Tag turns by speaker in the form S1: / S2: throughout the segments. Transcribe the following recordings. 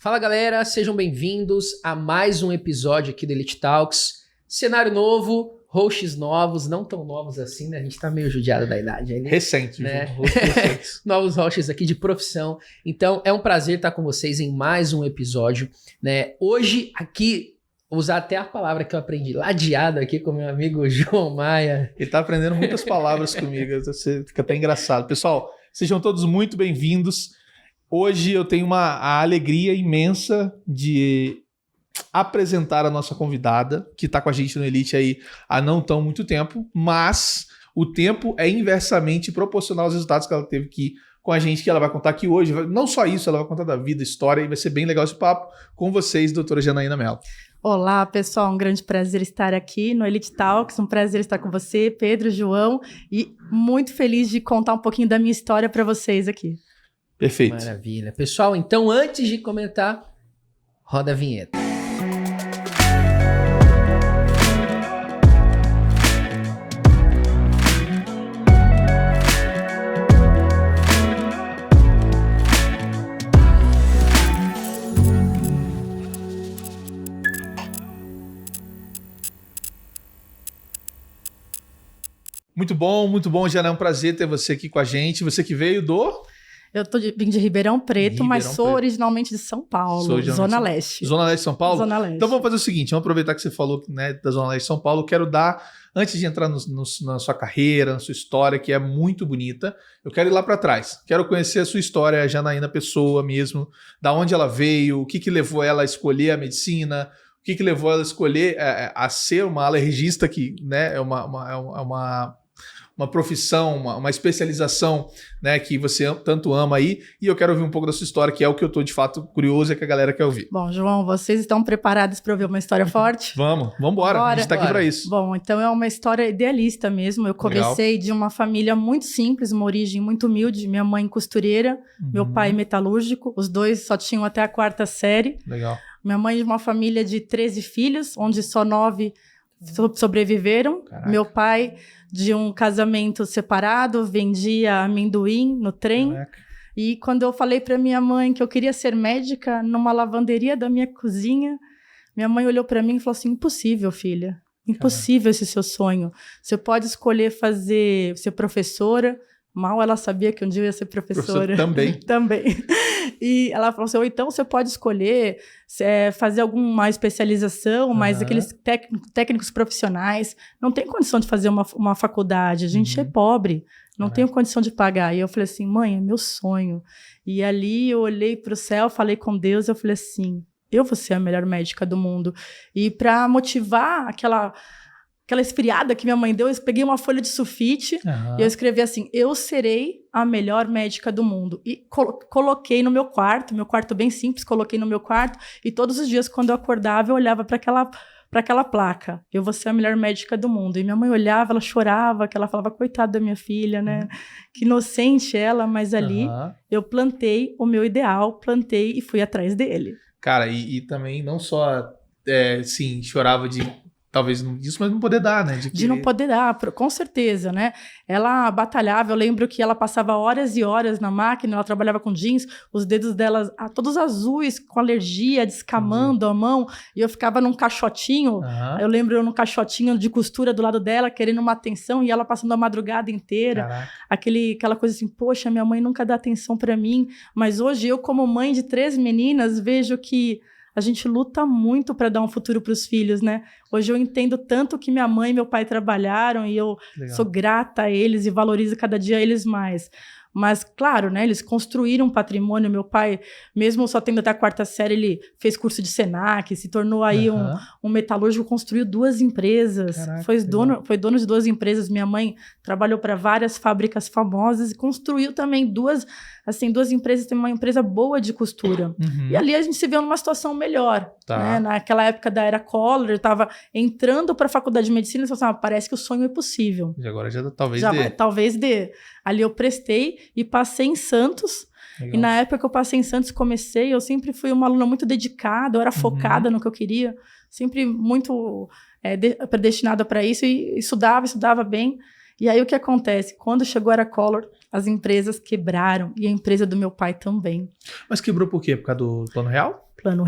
S1: Fala galera, sejam bem-vindos a mais um episódio aqui do Elite Talks. Cenário novo, hosts novos, não tão novos assim, né? A gente tá meio judiado da idade aí, né?
S2: Recente,
S1: né?
S2: Recentes.
S1: Novos hosts aqui de profissão. Então é um prazer estar com vocês em mais um episódio, né? Hoje aqui, vou usar até a palavra que eu aprendi, ladeado aqui com meu amigo João Maia.
S2: Ele tá aprendendo muitas palavras comigo, fica até engraçado. Pessoal, sejam todos muito bem-vindos. Hoje eu tenho a alegria imensa de apresentar a nossa convidada, que está com a gente no Elite aí há não tão muito tempo, mas o tempo é inversamente proporcional aos resultados que ela teve aqui com a gente, que ela vai contar aqui hoje. Não só isso, ela vai contar da vida, história, e vai ser bem legal esse papo com vocês, doutora Janaína Mello.
S3: Olá, pessoal, um grande prazer estar aqui no Elite Talks, um prazer estar com você, Pedro, João, e muito feliz de contar um pouquinho da minha história para vocês aqui.
S2: Perfeito.
S1: Maravilha. Pessoal, então antes de comentar, roda a vinheta.
S2: Muito bom, Jana, é um prazer ter você aqui com a gente. Você que veio
S3: Eu vim de Ribeirão Preto, mas sou originalmente de São Paulo, Zona Leste.
S2: Zona Leste de São Paulo?
S3: Zona Leste.
S2: Então vamos fazer o seguinte, vamos aproveitar que você falou, né, da Zona Leste de São Paulo, quero dar, antes de entrar na sua carreira, na sua história, que é muito bonita, eu quero ir lá para trás. Quero conhecer a sua história, a Janaína pessoa mesmo, da onde ela veio, o que levou ela a escolher a medicina, o que levou ela a escolher a ser uma alergista, que, né, é uma profissão, uma especialização, né, que você tanto ama aí, e eu quero ouvir um pouco da sua história, que é o que eu tô de fato curioso e que a galera quer ouvir.
S3: Bom, João, vocês estão preparados para ouvir uma história forte?
S2: Vamos embora, a gente tá aqui para isso.
S3: Bom, então é uma história idealista mesmo, eu comecei de uma família muito simples, uma origem muito humilde, minha mãe costureira, meu pai metalúrgico, os dois só tinham até a 4ª série.
S2: Legal.
S3: Minha mãe de uma família de 13 filhos, onde só 9 sobreviveram.
S2: Caraca.
S3: Meu pai de um casamento separado, vendia amendoim no trem.
S2: Caraca.
S3: E quando eu falei para minha mãe que eu queria ser médica numa lavanderia da minha cozinha, minha mãe olhou para mim e falou assim: impossível, filha. Impossível esse seu sonho. Você pode escolher ser professora. Mal ela sabia que um dia eu ia ser professora.
S2: Também.
S3: Também. E ela falou assim, ou então você pode escolher fazer alguma especialização, mas aqueles técnicos profissionais não tem condição de fazer uma faculdade, a gente é pobre, não tem condição de pagar. E eu falei assim, mãe, é meu sonho. E ali eu olhei para o céu, falei com Deus, eu falei assim, eu vou ser a melhor médica do mundo. E para motivar aquela esfriada que minha mãe deu, eu peguei uma folha de sulfite e eu escrevi assim, eu serei a melhor médica do mundo. E coloquei no meu quarto bem simples, coloquei no meu quarto, e todos os dias quando eu acordava, eu olhava para aquela placa, eu vou ser a melhor médica do mundo. E minha mãe olhava, ela chorava, que ela falava, coitada da minha filha, né? Que inocente ela, mas ali eu plantei o meu ideal, plantei e fui atrás dele.
S2: Cara, e também não só, sim, chorava de... Talvez disso, mas não poder dar, né?
S3: De não poder dar, com certeza, né? Ela batalhava, eu lembro que ela passava horas e horas na máquina, ela trabalhava com jeans, os dedos dela todos azuis, com alergia, descamando a mão, e eu ficava num caixotinho, eu lembro eu num caixotinho de costura do lado dela, querendo uma atenção, e ela passando a madrugada inteira, aquela coisa assim, poxa, minha mãe nunca dá atenção pra mim, mas hoje eu, como mãe de 3 meninas, vejo que a gente luta muito para dar um futuro para os filhos, né? Hoje eu entendo tanto que minha mãe e meu pai trabalharam e eu sou grata a eles e valorizo cada dia eles mais. Mas, claro, né, eles construíram um patrimônio. Meu pai, mesmo só tendo até a 4ª série, ele fez curso de Senac, se tornou aí um metalúrgico, construiu 2 empresas.
S2: Caraca,
S3: foi dono de 2 empresas. Minha mãe trabalhou para várias fábricas famosas e construiu também 2 empresas, tem uma empresa boa de costura. E ali a gente se viu numa situação melhor. Né? Naquela época da era Collor, eu estava entrando para a faculdade de medicina e falei assim, parece que o sonho é possível.
S2: E agora já dê.
S3: Talvez dê. Ali eu prestei e passei em Santos. Legal. E na época que eu passei em Santos, eu sempre fui uma aluna muito dedicada, eu era focada no que eu queria, sempre muito predestinada para isso, e estudava bem. E aí o que acontece? Quando chegou a Era Collor, as empresas quebraram e a empresa do meu pai também.
S2: Mas quebrou por quê? Por causa do Plano Real?
S3: Plano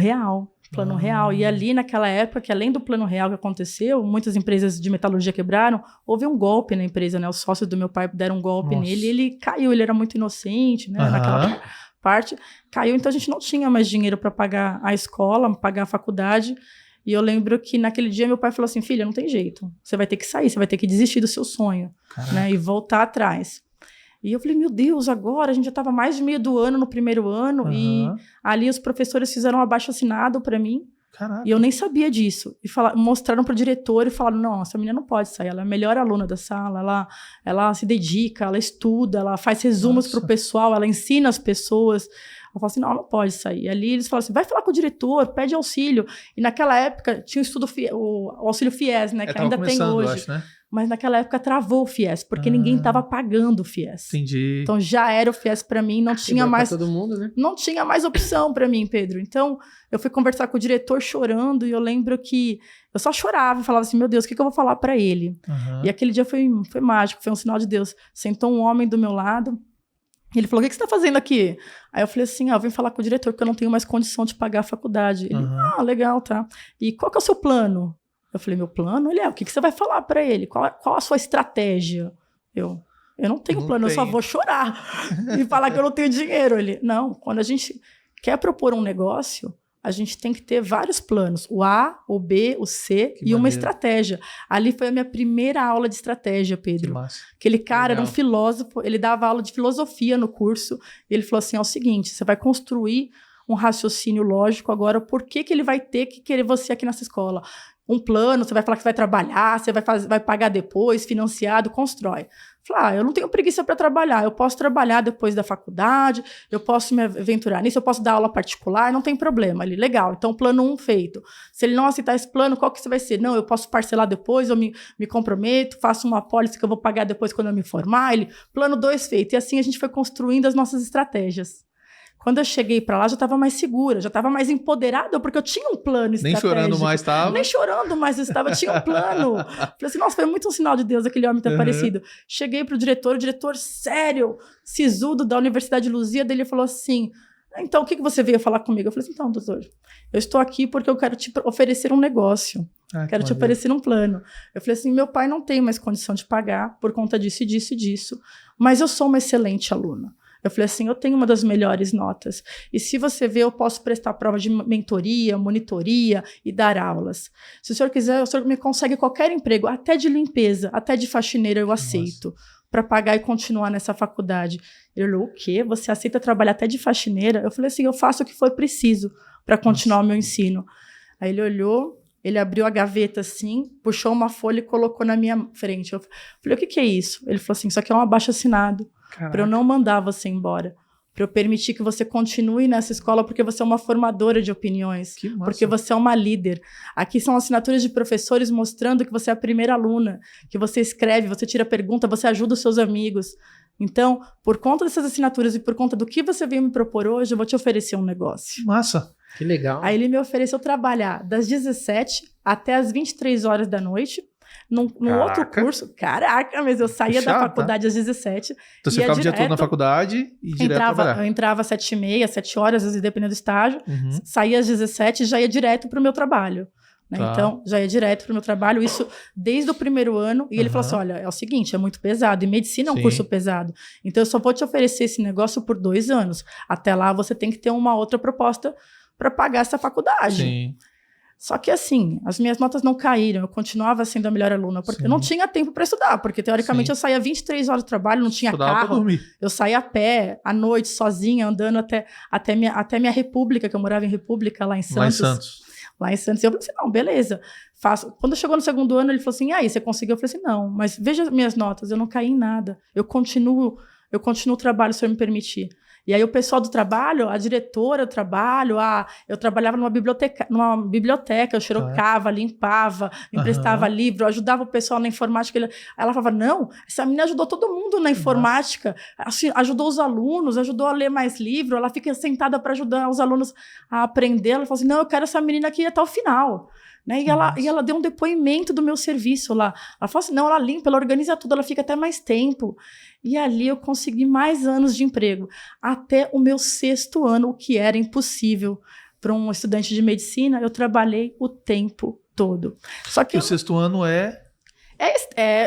S3: Real. E ali naquela época, que além do Plano Real que aconteceu, muitas empresas de metalurgia quebraram, houve um golpe na empresa, né? Os sócios do meu pai deram um golpe nele e ele caiu, ele era muito inocente, né? Naquela parte, caiu, então a gente não tinha mais dinheiro para pagar a escola, pagar a faculdade. E eu lembro que naquele dia meu pai falou assim, filha, não tem jeito, você vai ter que sair, você vai ter que desistir do seu sonho, né? E voltar atrás. E eu falei, meu Deus, agora a gente já estava mais de meio do ano no primeiro ano e ali os professores fizeram um abaixo-assinado para mim.
S2: Caraca.
S3: E eu nem sabia disso. E mostraram para o diretor e falaram, não, essa menina não pode sair, ela é a melhor aluna da sala, ela se dedica, ela estuda, ela faz resumos para o pessoal, ela ensina as pessoas. Eu falo assim, não pode sair. E ali eles falaram assim, vai falar com o diretor, pede auxílio. E naquela época tinha o auxílio FIES, né, que ainda tem hoje.
S2: Acho, né?
S3: Mas naquela época travou o FIES, porque ninguém estava pagando o FIES.
S2: Entendi.
S3: Então já era o FIES para mim, não tinha mais
S1: todo mundo, né?
S3: Não tinha mais opção para mim, Pedro. Então eu fui conversar com o diretor chorando e eu lembro que eu só chorava e falava assim, meu Deus, o que eu vou falar para ele? E aquele dia foi mágico, foi um sinal de Deus. Sentou um homem do meu lado, ele falou, o que você está fazendo aqui? Aí eu falei assim, eu vim falar com o diretor porque eu não tenho mais condição de pagar a faculdade. Ele, legal, tá. E qual que é o seu plano? Eu falei, meu plano? Ele, o que você vai falar para ele? Qual a sua estratégia? Eu não tenho plano, eu só vou chorar e falar que eu não tenho dinheiro. Ele, não, quando a gente quer propor um negócio, a gente tem que ter vários planos. O A, o B, o C uma estratégia. Ali foi a minha primeira aula de estratégia, Pedro.
S2: Que massa.
S3: Aquele cara era um filósofo, ele dava aula de filosofia no curso. E ele falou assim, é o seguinte, você vai construir um raciocínio lógico agora, por que ele vai ter que querer você aqui nessa escola? Um plano, você vai falar que você vai trabalhar, você vai pagar depois, financiado, constrói. Falei, eu não tenho preguiça para trabalhar, eu posso trabalhar depois da faculdade, eu posso me aventurar nisso, eu posso dar aula particular, não tem problema. Ele, legal, então plano 1 feito. Se ele não aceitar esse plano, qual que você vai ser? Não, eu posso parcelar depois, eu me comprometo, faço uma apólice que eu vou pagar depois quando eu me formar. Ele, plano 2 feito. E assim a gente foi construindo as nossas estratégias. Quando eu cheguei para lá, já estava mais segura, já estava mais empoderada, porque eu tinha um plano estratégico.
S2: Nem chorando mais estava?
S3: Nem chorando mais estava, tinha um plano. Falei assim, nossa, foi muito um sinal de Deus aquele homem ter aparecido. Cheguei para o diretor sério, sisudo da Universidade de Luzia, dele falou assim, então o que você veio falar comigo? Eu falei assim, então, doutor, eu estou aqui porque eu quero te oferecer um negócio, quero te oferecer um plano. Eu falei assim, meu pai não tem mais condição de pagar por conta disso e disso e disso, mas eu sou uma excelente aluna. Eu falei assim, eu tenho uma das melhores notas. E se você ver, eu posso prestar prova de mentoria, monitoria e dar aulas. Se o senhor quiser, o senhor me consegue qualquer emprego, até de limpeza, até de faxineira, eu aceito, para pagar e continuar nessa faculdade. Ele falou, o quê? Você aceita trabalhar até de faxineira? Eu falei assim, eu faço o que for preciso para continuar o meu ensino. Aí ele olhou, ele abriu a gaveta assim, puxou uma folha e colocou na minha frente. Eu falei, o que é isso? Ele falou assim, isso aqui é um abaixo-assinado. Para eu não mandar você embora, para eu permitir que você continue nessa escola, porque você é uma formadora de opiniões, porque você é uma líder. Aqui são assinaturas de professores mostrando que você é a primeira aluna, que você escreve, você tira pergunta, você ajuda os seus amigos. Então, por conta dessas assinaturas e por conta do que você veio me propor hoje, eu vou te oferecer um negócio.
S2: Massa.
S1: Que legal.
S3: Aí ele me ofereceu trabalhar das 17 até as 23 horas da noite, num outro curso. Caraca, mas eu saía da faculdade às 17.
S2: Então você ficava o dia todo na faculdade e direto trabalhar? Eu
S3: entrava às 7h30, 7 horas, às vezes dependendo do estágio. Saía às 17 e já ia direto para o meu trabalho. Né? Então, já ia direto para o meu trabalho, isso desde o primeiro ano. E ele falou assim, olha, é o seguinte, é muito pesado. E medicina é um curso pesado. Então, eu só vou te oferecer esse negócio por 2 anos. Até lá, você tem que ter uma outra proposta para pagar essa faculdade.
S2: Sim.
S3: Só que assim, as minhas notas não caíram, eu continuava sendo a melhor aluna, porque eu não tinha tempo para estudar, porque teoricamente eu saía 23 horas do trabalho, não tinha carro, eu saía a pé, à noite, sozinha, andando até minha República, que eu morava em República, lá em Santos. Lá em Santos, eu falei assim, não, beleza, faço. Quando chegou no segundo ano, ele falou assim, e aí, você conseguiu? Eu falei assim, não, mas veja as minhas notas, eu não caí em nada, eu continuo o trabalho, se eu me permitir. E aí o pessoal do trabalho, a diretora do trabalho, eu trabalhava numa biblioteca, eu xerocava, limpava, emprestava livro, eu ajudava o pessoal na informática. Ela falava, não, essa menina ajudou todo mundo na informática, assim, ajudou os alunos, ajudou a ler mais livro, ela fica sentada para ajudar os alunos a aprender. Ela falou assim, não, eu quero essa menina aqui até o final. Né? E ela deu um depoimento do meu serviço lá. Ela falou assim, não, ela limpa, ela organiza tudo, ela fica até mais tempo. E ali eu consegui mais anos de emprego. Até o meu 6º ano, o que era impossível para um estudante de medicina, eu trabalhei o tempo todo. Só que
S2: o 6º ano é...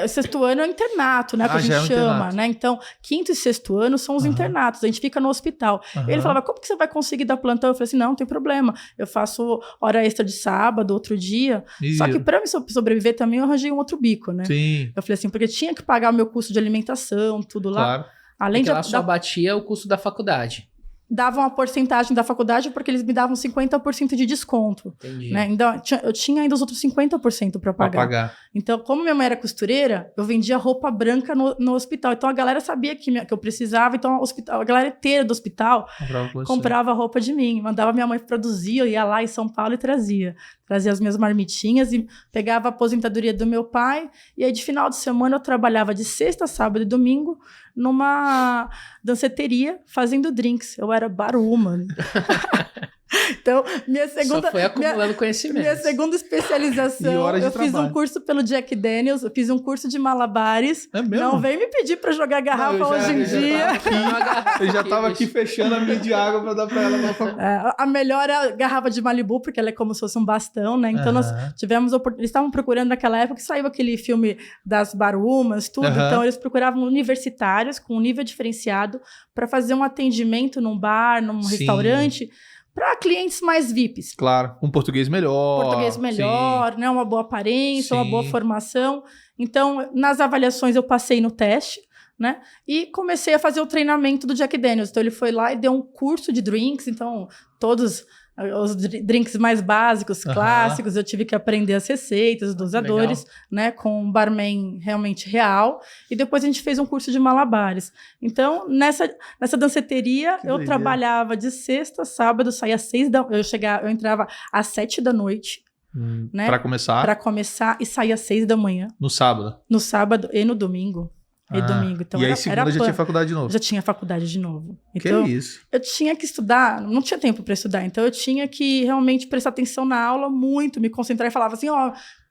S3: o 6º ano é o internato, né? Que a gente chama, né? Então, 5º e 6º ano são os internatos. A gente fica no hospital. Ele falava, como que você vai conseguir dar plantão? Eu falei assim, não tem problema. Eu faço hora extra de sábado, outro dia. Só que para me sobreviver também, eu arranjei um outro bico, né?
S2: Sim.
S3: Eu falei assim, porque tinha que pagar o meu custo de alimentação, tudo lá.
S1: Claro. Além de... Ela só batia o custo da faculdade.
S3: Davam uma porcentagem da faculdade porque eles me davam 50% de desconto.
S1: Entendi.
S3: Né? Então, eu tinha ainda os outros 50% para pagar. Então, como minha mãe era costureira, eu vendia roupa branca no hospital. Então, a galera sabia que eu precisava. Então, a galera inteira do hospital comprava roupa de mim. Mandava minha mãe produzir, eu ia lá em São Paulo e trazia. Trazia as minhas marmitinhas e pegava a aposentadoria do meu pai. E aí, de final de semana, eu trabalhava de sexta, sábado e domingo numa danceteria fazendo drinks. Eu era barwoman. Então,
S1: só foi acumulando conhecimento.
S3: Minha segunda especialização, eu fiz um curso pelo Jack Daniels, eu fiz um curso de malabares.
S2: É mesmo?
S3: Não vem me pedir para jogar garrafa hoje em dia.
S2: Eu já tava aqui fechando a minha de água para dar para ela.
S3: A melhor é a garrafa de Malibu, porque ela é como se fosse um bastão, né? Então, nós tivemos... Eles estavam procurando naquela época que saiu aquele filme das Barumas, tudo. Então, eles procuravam universitários com um nível diferenciado para fazer um atendimento num bar, num restaurante... Para clientes mais VIPs.
S2: Claro, um português melhor.
S3: Né? Uma boa aparência, uma boa formação. Então, nas avaliações eu passei no teste, né? E comecei a fazer o treinamento do Jack Daniels. Então, ele foi lá e deu um curso de drinks. Então, todos os drinks mais básicos, clássicos, eu tive que aprender as receitas, os dosadores, né? Com um barman realmente real. E depois a gente fez um curso de malabares. Então, nessa danceteria, eu trabalhava de sexta, sábado, saía às 6 da... Eu entrava às 7 da noite. Né?
S2: Para começar?
S3: Para começar e saía às 6 da manhã.
S2: No sábado?
S3: No sábado e no domingo. E domingo. Então,
S2: e aí, segunda já tinha faculdade de novo?
S3: Já tinha faculdade de novo. Então,
S2: que isso?
S3: Eu tinha que estudar, não tinha tempo para estudar, então eu tinha que realmente prestar atenção na aula muito, me concentrar e falava assim,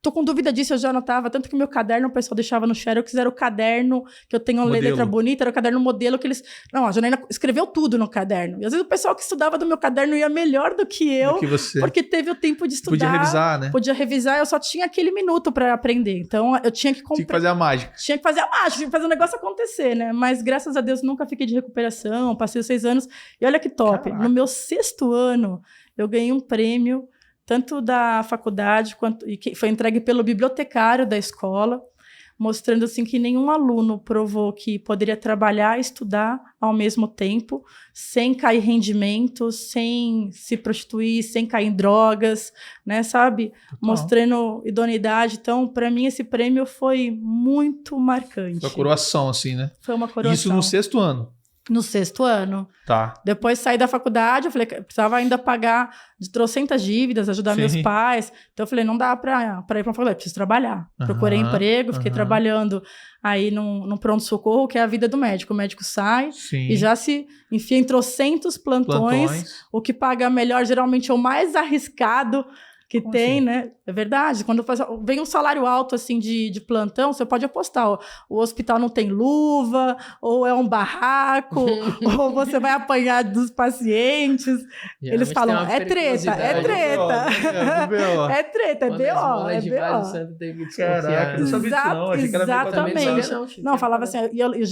S3: tô com dúvida disso, eu já anotava, tanto que o meu caderno o pessoal deixava no Xerox, era o caderno que eu tenho uma letra bonita, era o caderno modelo que eles... Não, a Janaína escreveu tudo no caderno. E às vezes o pessoal que estudava do meu caderno ia melhor do que eu, porque teve o tempo de estudar.
S2: Podia revisar, né?
S3: Podia revisar, eu só tinha aquele minuto para aprender. Então, eu tinha que...
S2: Tinha que fazer a mágica.
S3: Tinha que fazer o negócio acontecer, né? Mas, graças a Deus, nunca fiquei de recuperação, passei os 6 anos. E olha que top, no meu 6º ano, eu ganhei um prêmio tanto da faculdade, e que foi entregue pelo bibliotecário da escola, mostrando assim que nenhum aluno provou que poderia trabalhar e estudar ao mesmo tempo, sem cair rendimento, sem se prostituir, sem cair em drogas, né, sabe? Mostrando idoneidade. Então, para mim, esse prêmio foi muito marcante.
S2: Foi uma coroação, assim, né?
S3: Foi uma coroação.
S2: Isso no 6º ano?
S3: No 6º ano.
S2: Tá.
S3: Depois saí da faculdade, eu falei que precisava ainda pagar de trocentas dívidas, ajudar meus pais. Então eu falei, não dá para ir para uma faculdade, preciso trabalhar. Procurei emprego, fiquei trabalhando aí num pronto-socorro, que é a vida do médico. O médico sai e já se enfia em trocentos plantões. O que paga melhor geralmente é o mais arriscado que como tem, assim? Né? É verdade. Quando vem um salário alto, assim, de plantão, você pode apostar. O hospital não tem luva, ou é um barraco, ou você vai apanhar dos pacientes. Eles falam, é treta. É BO.
S2: Caraca, não sabia disso não. Achei que era
S3: exatamente. Não, falava assim,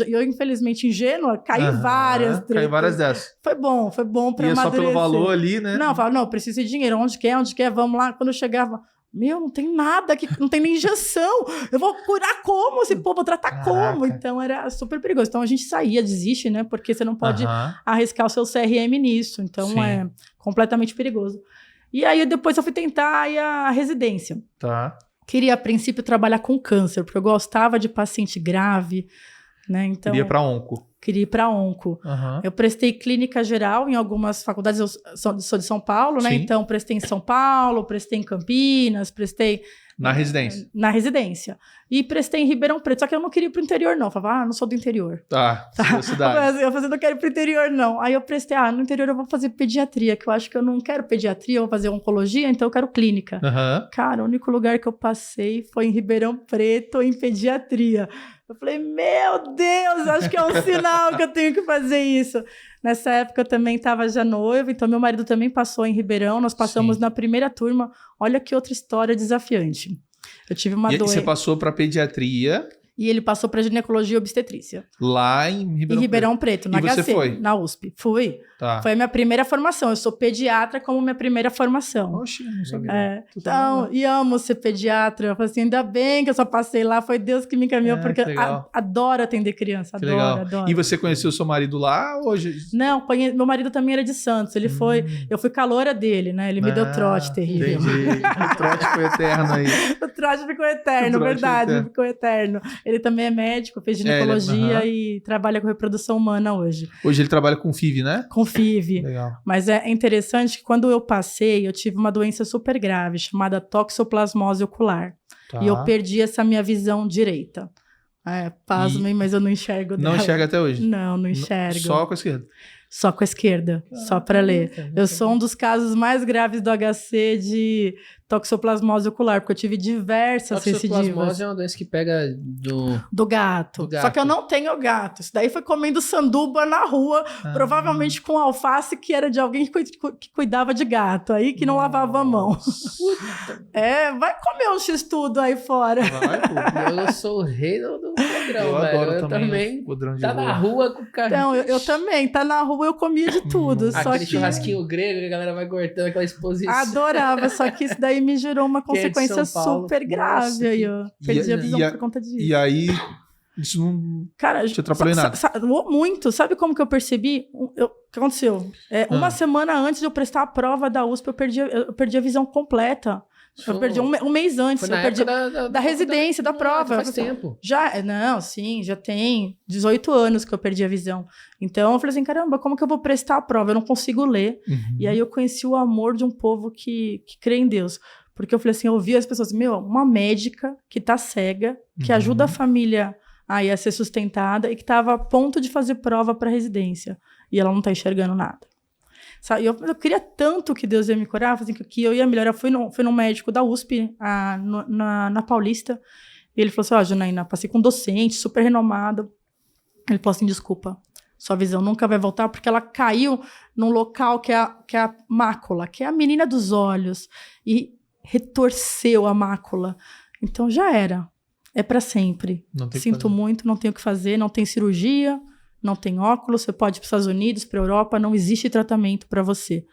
S3: eu infelizmente, ingênua, caí várias tretas.
S2: Caí várias dessas.
S3: Foi bom para amadurecer.
S2: Só pelo valor ali, né?
S3: Não, falava, não, preciso de dinheiro. Onde quer, vamos lá. Quando eu chegava, não tem nada aqui, não tem nem injeção. Eu vou curar como? Esse povo vou tratar como? Então era super perigoso. Então a gente saía, desiste, né? Porque você não pode arriscar o seu CRM nisso. Então é completamente perigoso. E aí depois eu fui tentar a residência.
S2: Tá.
S3: Queria, a princípio, trabalhar com câncer, porque eu gostava de paciente grave, né? Então, queria ir para onco. Eu prestei clínica geral em algumas faculdades, eu sou de São Paulo, né? Então prestei em São Paulo, prestei em Campinas, prestei
S2: Na residência.
S3: Na residência. E prestei em Ribeirão Preto, só que eu não queria ir pro interior, não. Eu falava, não sou do interior.
S2: Tá, sua cidade.
S3: Eu falei, não quero ir pro interior, não. Aí eu prestei, no interior eu vou fazer pediatria, que eu acho que eu não quero pediatria, eu vou fazer oncologia, então eu quero clínica. Cara, o único lugar que eu passei foi em Ribeirão Preto, em pediatria. Eu falei, meu Deus, acho que é um sinal que eu tenho que fazer isso. Nessa época eu também estava já noiva, então meu marido também passou em Ribeirão, nós passamos na primeira turma. Olha que outra história desafiante. Eu tive uma doença.
S2: Você passou para pediatria.
S3: E ele passou para ginecologia e obstetrícia.
S2: Lá em
S3: Ribeirão Preto, na
S2: HC. E você foi?
S3: Na USP. Fui.
S2: Tá.
S3: Foi a minha primeira formação. Eu sou pediatra como minha primeira formação.
S2: Oxe, não sabia.
S3: Então, e amo ser pediatra. Eu falei assim, ainda bem que eu só passei lá. Foi Deus que me encaminhou, porque adoro atender criança. Adoro.
S2: E você conheceu seu marido lá hoje?
S3: Não, meu marido também era de Santos. Ele foi... Eu fui caloura dele, né? Ele me deu trote terrível.
S2: Entendi. O trote foi eterno aí.
S3: O trote ficou eterno, verdade. Ficou eterno. Ele também é médico, fez ginecologia e trabalha com reprodução humana hoje.
S2: Hoje ele trabalha com FIV, né?
S3: Com FIV.
S2: Legal.
S3: Mas é interessante que quando eu passei, eu tive uma doença super grave, chamada toxoplasmose ocular. Tá. E eu perdi essa minha visão direita. Pasmem, mas eu não enxergo dela.
S2: Não enxerga até hoje?
S3: Não enxergo.
S2: Só com a esquerda?
S3: Só com a esquerda, só para ler. Eu sou um dos casos mais graves do HC de toxoplasmose ocular, porque eu tive diversas recidivas.
S1: Toxoplasmose é uma doença que pega
S3: do gato. Só que eu não tenho gato. Isso daí foi comendo sanduba na rua, provavelmente com alface que era de alguém que cuidava de gato, aí que não lavava a mão. Vai comer um x-tudo aí fora.
S1: Eu sou o rei do podrão, velho.
S2: Eu também.
S1: Tá na rua com o carro.
S3: Então, eu também. Tá na rua, eu comia de tudo.
S1: Aquele churrasquinho grego que a galera vai cortando, aquela exposição.
S3: Adorava, só que isso daí me gerou uma consequência super grave. Nossa, aí, ó. Perdi a visão por conta disso.
S2: E aí, isso não te atrapalhou em nada?
S3: Muito. Sabe como que eu percebi? O que aconteceu? Uma semana antes de eu prestar a prova da USP, eu perdi a visão completa. Eu perdi um mês antes.
S1: Foi na
S3: eu perdi
S1: época
S3: da residência, da prova.
S1: Faz tempo.
S3: Já tem 18 anos que eu perdi a visão. Então, eu falei assim, caramba, como que eu vou prestar a prova? Eu não consigo ler. E aí eu conheci o amor de um povo que crê em Deus. Porque eu falei assim, eu ouvi as pessoas, uma médica que tá cega, que ajuda a família a ser sustentada e que tava a ponto de fazer prova para residência. E ela não tá enxergando nada. Sabe? Eu queria tanto que Deus ia me curar, assim, que eu ia melhorar. Eu fui num médico da USP, na Paulista, e ele falou assim, Janaína, passei com um docente super renomado. Ele falou assim, desculpa, sua visão nunca vai voltar, porque ela caiu num local que é a mácula, que é a menina dos olhos, e retorceu a mácula. Então já era. É para sempre. Sinto muito, não tenho o que fazer, não tem cirurgia, não tem óculos, você pode ir para os Estados Unidos, para a Europa, não existe tratamento para você.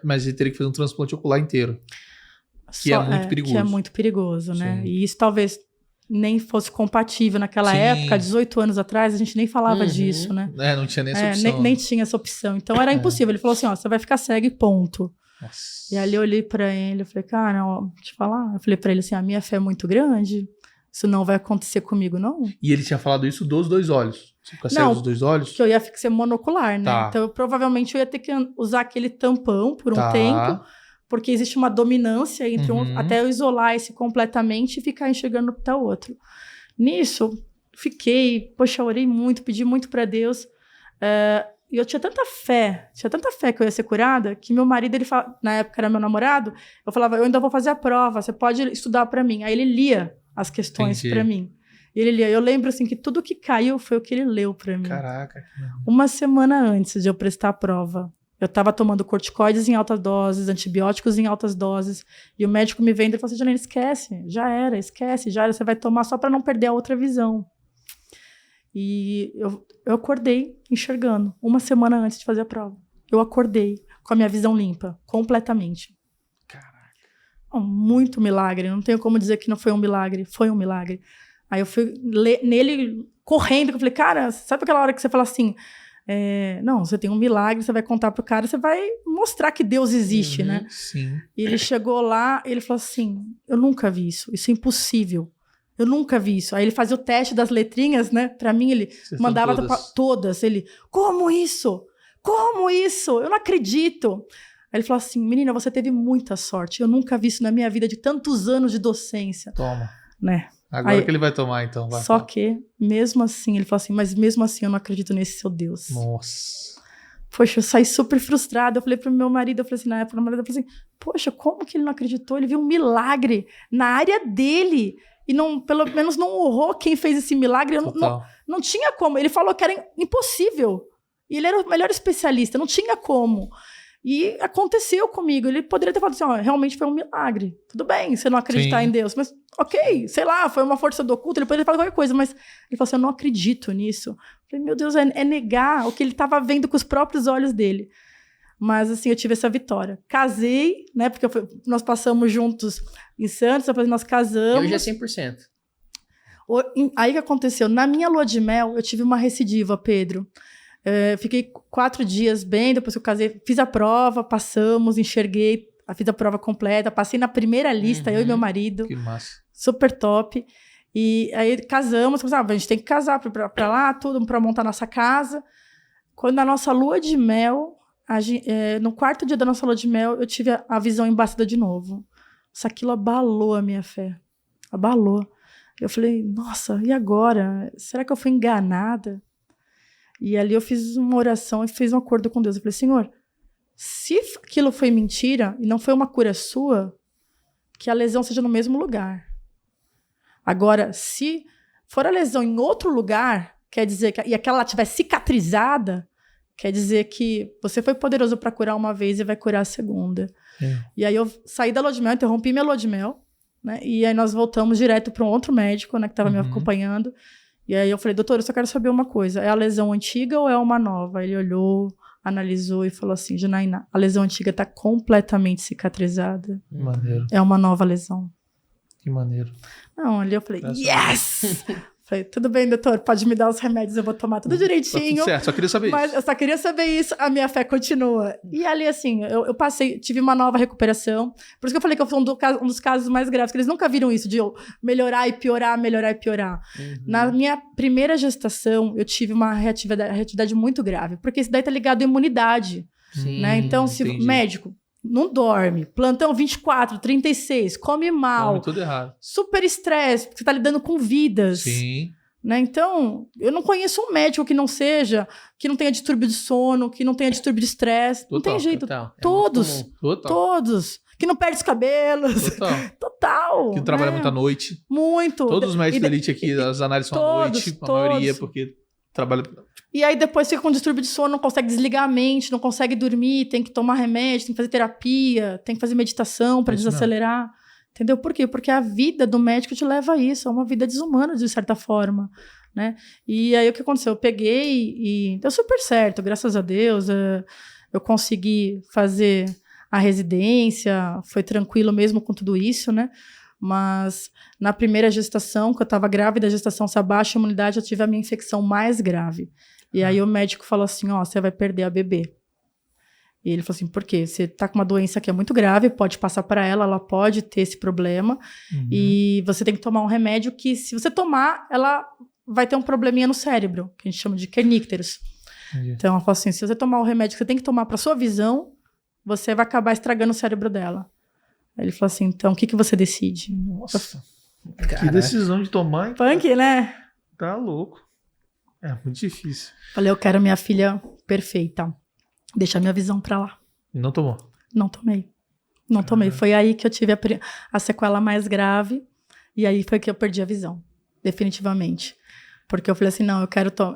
S2: Mas ele teria que fazer um transplante ocular inteiro. Que é muito perigoso.
S3: Que é muito perigoso, né? Sim. E isso talvez nem fosse compatível naquela época, 18 anos atrás, a gente nem falava disso, né?
S2: Não tinha nem essa opção.
S3: Nem tinha essa opção. Então era impossível. Ele falou assim, você vai ficar cego e ponto. Nossa. E ali eu olhei pra ele, eu falei, cara, deixa eu falar. Eu falei pra ele assim, a minha fé é muito grande, isso não vai acontecer comigo, não.
S2: E ele tinha falado isso dos dois olhos? Você fica cego dos dois olhos?
S3: Que eu ia ser monocular, né? Tá. Então, provavelmente eu ia ter que usar aquele tampão por um tempo, porque existe uma dominância entre até eu isolar esse completamente e ficar enxergando até o outro. Nisso, orei muito, pedi muito pra Deus, e eu tinha tanta fé que eu ia ser curada, que meu marido, na época era meu namorado, eu falava, eu ainda vou fazer a prova, você pode estudar pra mim. Aí ele lia as questões pra mim. E ele lia. Eu lembro, assim, que tudo que caiu foi o que ele leu pra mim.
S2: Caraca.
S3: Uma semana antes de eu prestar a prova, eu tava tomando corticoides em altas doses, antibióticos em altas doses, e o médico me vendo e falou assim, Janaína, esquece, já era, você vai tomar só pra não perder a outra visão. E eu acordei enxergando, uma semana antes de fazer a prova. Eu acordei com a minha visão limpa, completamente. Caraca. Muito milagre, não tenho como dizer que não foi um milagre, foi um milagre. Aí eu fui nele correndo, eu falei, cara, sabe aquela hora que você fala assim, não, você tem um milagre, você vai contar pro cara, você vai mostrar que Deus existe, né?
S2: Sim.
S3: E ele chegou lá, ele falou assim, eu nunca vi isso é impossível. Eu nunca vi isso. Aí ele fazia o teste das letrinhas, né? Pra mim, ele mandava todas. Ele, como isso? Como isso? Eu não acredito. Aí ele falou assim, menina, você teve muita sorte. Eu nunca vi isso na minha vida de tantos anos de docência.
S2: Toma.
S3: Né?
S2: Agora
S3: Aí,
S2: que ele vai tomar, então. Vai,
S3: só que, mesmo assim, ele falou assim, mas mesmo assim eu não acredito nesse seu Deus.
S2: Nossa.
S3: Poxa, eu saí super frustrada. Eu falei pro meu marido, eu falei assim, na época, meu marido, eu falei assim, poxa, como que ele não acreditou? Ele viu um milagre na área dele. E não, pelo menos não honrou quem fez esse milagre. Eu não tinha como. Ele falou que era impossível. E ele era o melhor especialista, não tinha como. E aconteceu comigo. Ele poderia ter falado assim, ó, realmente foi um milagre. Tudo bem, você não acreditar em Deus. Mas, ok, sei lá, foi uma força do oculto. Ele poderia falar qualquer coisa, mas ele falou assim, eu não acredito nisso. Eu falei, meu Deus, é negar o que ele estava vendo com os próprios olhos dele. Mas, assim, eu tive essa vitória. Casei, né, porque nós passamos juntos em Santos, depois nós casamos.
S1: E hoje é 100%.
S3: Aí o que aconteceu? Na minha lua de mel, eu tive uma recidiva, Pedro. Fiquei 4 dias bem, depois que eu casei, fiz a prova, passamos, enxerguei, fiz a prova completa, passei na primeira lista, eu e meu marido.
S2: Que massa.
S3: Super top. E aí casamos, a gente tem que casar pra lá, tudo, pra montar nossa casa. Quando na nossa lua de mel, no 4º dia da nossa lua de mel, eu tive a visão embaçada de novo. Aquilo abalou a minha fé. Abalou. Eu falei, nossa, e agora? Será que eu fui enganada? E ali eu fiz uma oração e fiz um acordo com Deus. Eu falei, Senhor, se aquilo foi mentira e não foi uma cura sua, que a lesão seja no mesmo lugar. Agora, se for a lesão em outro lugar, quer dizer que e aquela lá estiver cicatrizada, quer dizer que você foi poderoso para curar uma vez e vai curar a segunda. E aí eu saí da lua de mel, interrompi minha lua de mel, né? E aí nós voltamos direto para um outro médico, né, que estava me acompanhando. E aí eu falei, doutor, eu só quero saber uma coisa. É a lesão antiga ou é uma nova? Ele olhou, analisou e falou assim, Janaína, a lesão antiga está completamente cicatrizada.
S2: Que maneiro.
S3: É uma nova lesão.
S2: Que maneiro.
S3: Não, ali eu falei, yes! Falei, tudo bem, doutor, pode me dar os remédios, eu vou tomar tudo direitinho.
S2: Tá tudo certo, só queria saber
S3: mas
S2: isso.
S3: Eu só queria saber isso, a minha fé continua. E ali, assim, eu passei, tive uma nova recuperação. Por isso que eu falei que eu fui um dos casos mais graves, que eles nunca viram isso, de eu melhorar e piorar, melhorar e piorar. Na minha primeira gestação, eu tive uma reatividade muito grave, porque isso daí tá ligado à imunidade.
S1: Sim,
S3: né? Então, se o médico não dorme, plantão 24, 36, come mal.
S2: Come tudo errado.
S3: Super estresse, porque você tá lidando com vidas.
S2: Sim.
S3: Né? Então, eu não conheço um médico que não tenha distúrbio de sono, que não tenha distúrbio de estresse. Não tem jeito.
S1: Total.
S3: Todos. Todos. Que não perde os cabelos. Total.
S2: Que não trabalha muito à noite.
S3: Muito.
S2: Todos os médicos da elite aqui, as análises são à noite, a maioria, porque trabalha...
S3: E aí depois fica com distúrbio de sono, não consegue desligar a mente, não consegue dormir, tem que tomar remédio, tem que fazer terapia, tem que fazer meditação para desacelerar. Não. Entendeu? Por quê? Porque a vida do médico te leva a isso, é uma vida desumana, de certa forma, né? E aí o que aconteceu? Eu peguei e deu super certo, graças a Deus. Eu consegui fazer a residência, foi tranquilo mesmo com tudo isso, né? Mas na primeira gestação, que eu estava grávida, a gestação se abaixa a imunidade, eu tive a minha infecção mais grave. E aí o médico falou assim, ó, você vai perder a bebê. E ele falou assim, por quê? Você tá com uma doença que é muito grave, pode passar para ela pode ter esse problema, e você tem que tomar um remédio que, se você tomar, ela vai ter um probleminha no cérebro, que a gente chama de kernícteros. Então ela falou assim, se você tomar o remédio que você tem que tomar para sua visão, você vai acabar estragando o cérebro dela. Aí ele falou assim, então, o que você decide?
S2: Nossa, que decisão de tomar.
S3: Punk, né?
S2: Tá louco. É muito difícil.
S3: Falei, eu quero minha filha perfeita. Deixar minha visão pra lá.
S2: E não tomou?
S3: Não tomei. Não tomei. Foi aí que eu tive a sequela mais grave. E aí foi que eu perdi a visão. Definitivamente. Porque eu falei assim, não,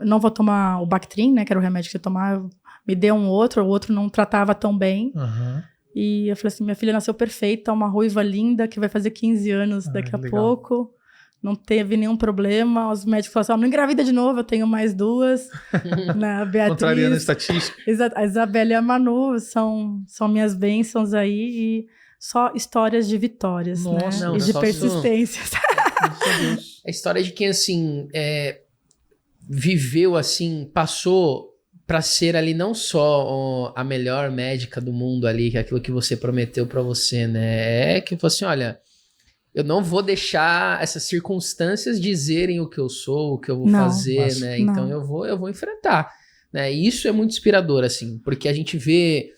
S3: não vou tomar o Bactrim, né? Que era o remédio que eu ia tomar. Me deu o outro não tratava tão bem. E eu falei assim, minha filha nasceu perfeita, uma ruiva linda, que vai fazer 15 anos daqui a pouco. Não teve nenhum problema. Os médicos falaram assim, não engravida de novo, eu tenho mais 2. A Beatriz,
S2: contrariando a estatística.
S3: A Isabela e a Manu são minhas bênçãos aí. E só histórias de vitórias, né?
S1: Não,
S3: e de persistências.
S1: A história de quem, assim, viveu, assim, passou para ser ali não só a melhor médica do mundo ali, que é aquilo que você prometeu para você, né? É que falou assim, olha... Eu não vou deixar essas circunstâncias dizerem o que eu sou, o que eu vou fazer, né? Então eu vou enfrentar, né? E isso é muito inspirador, assim, porque a gente vê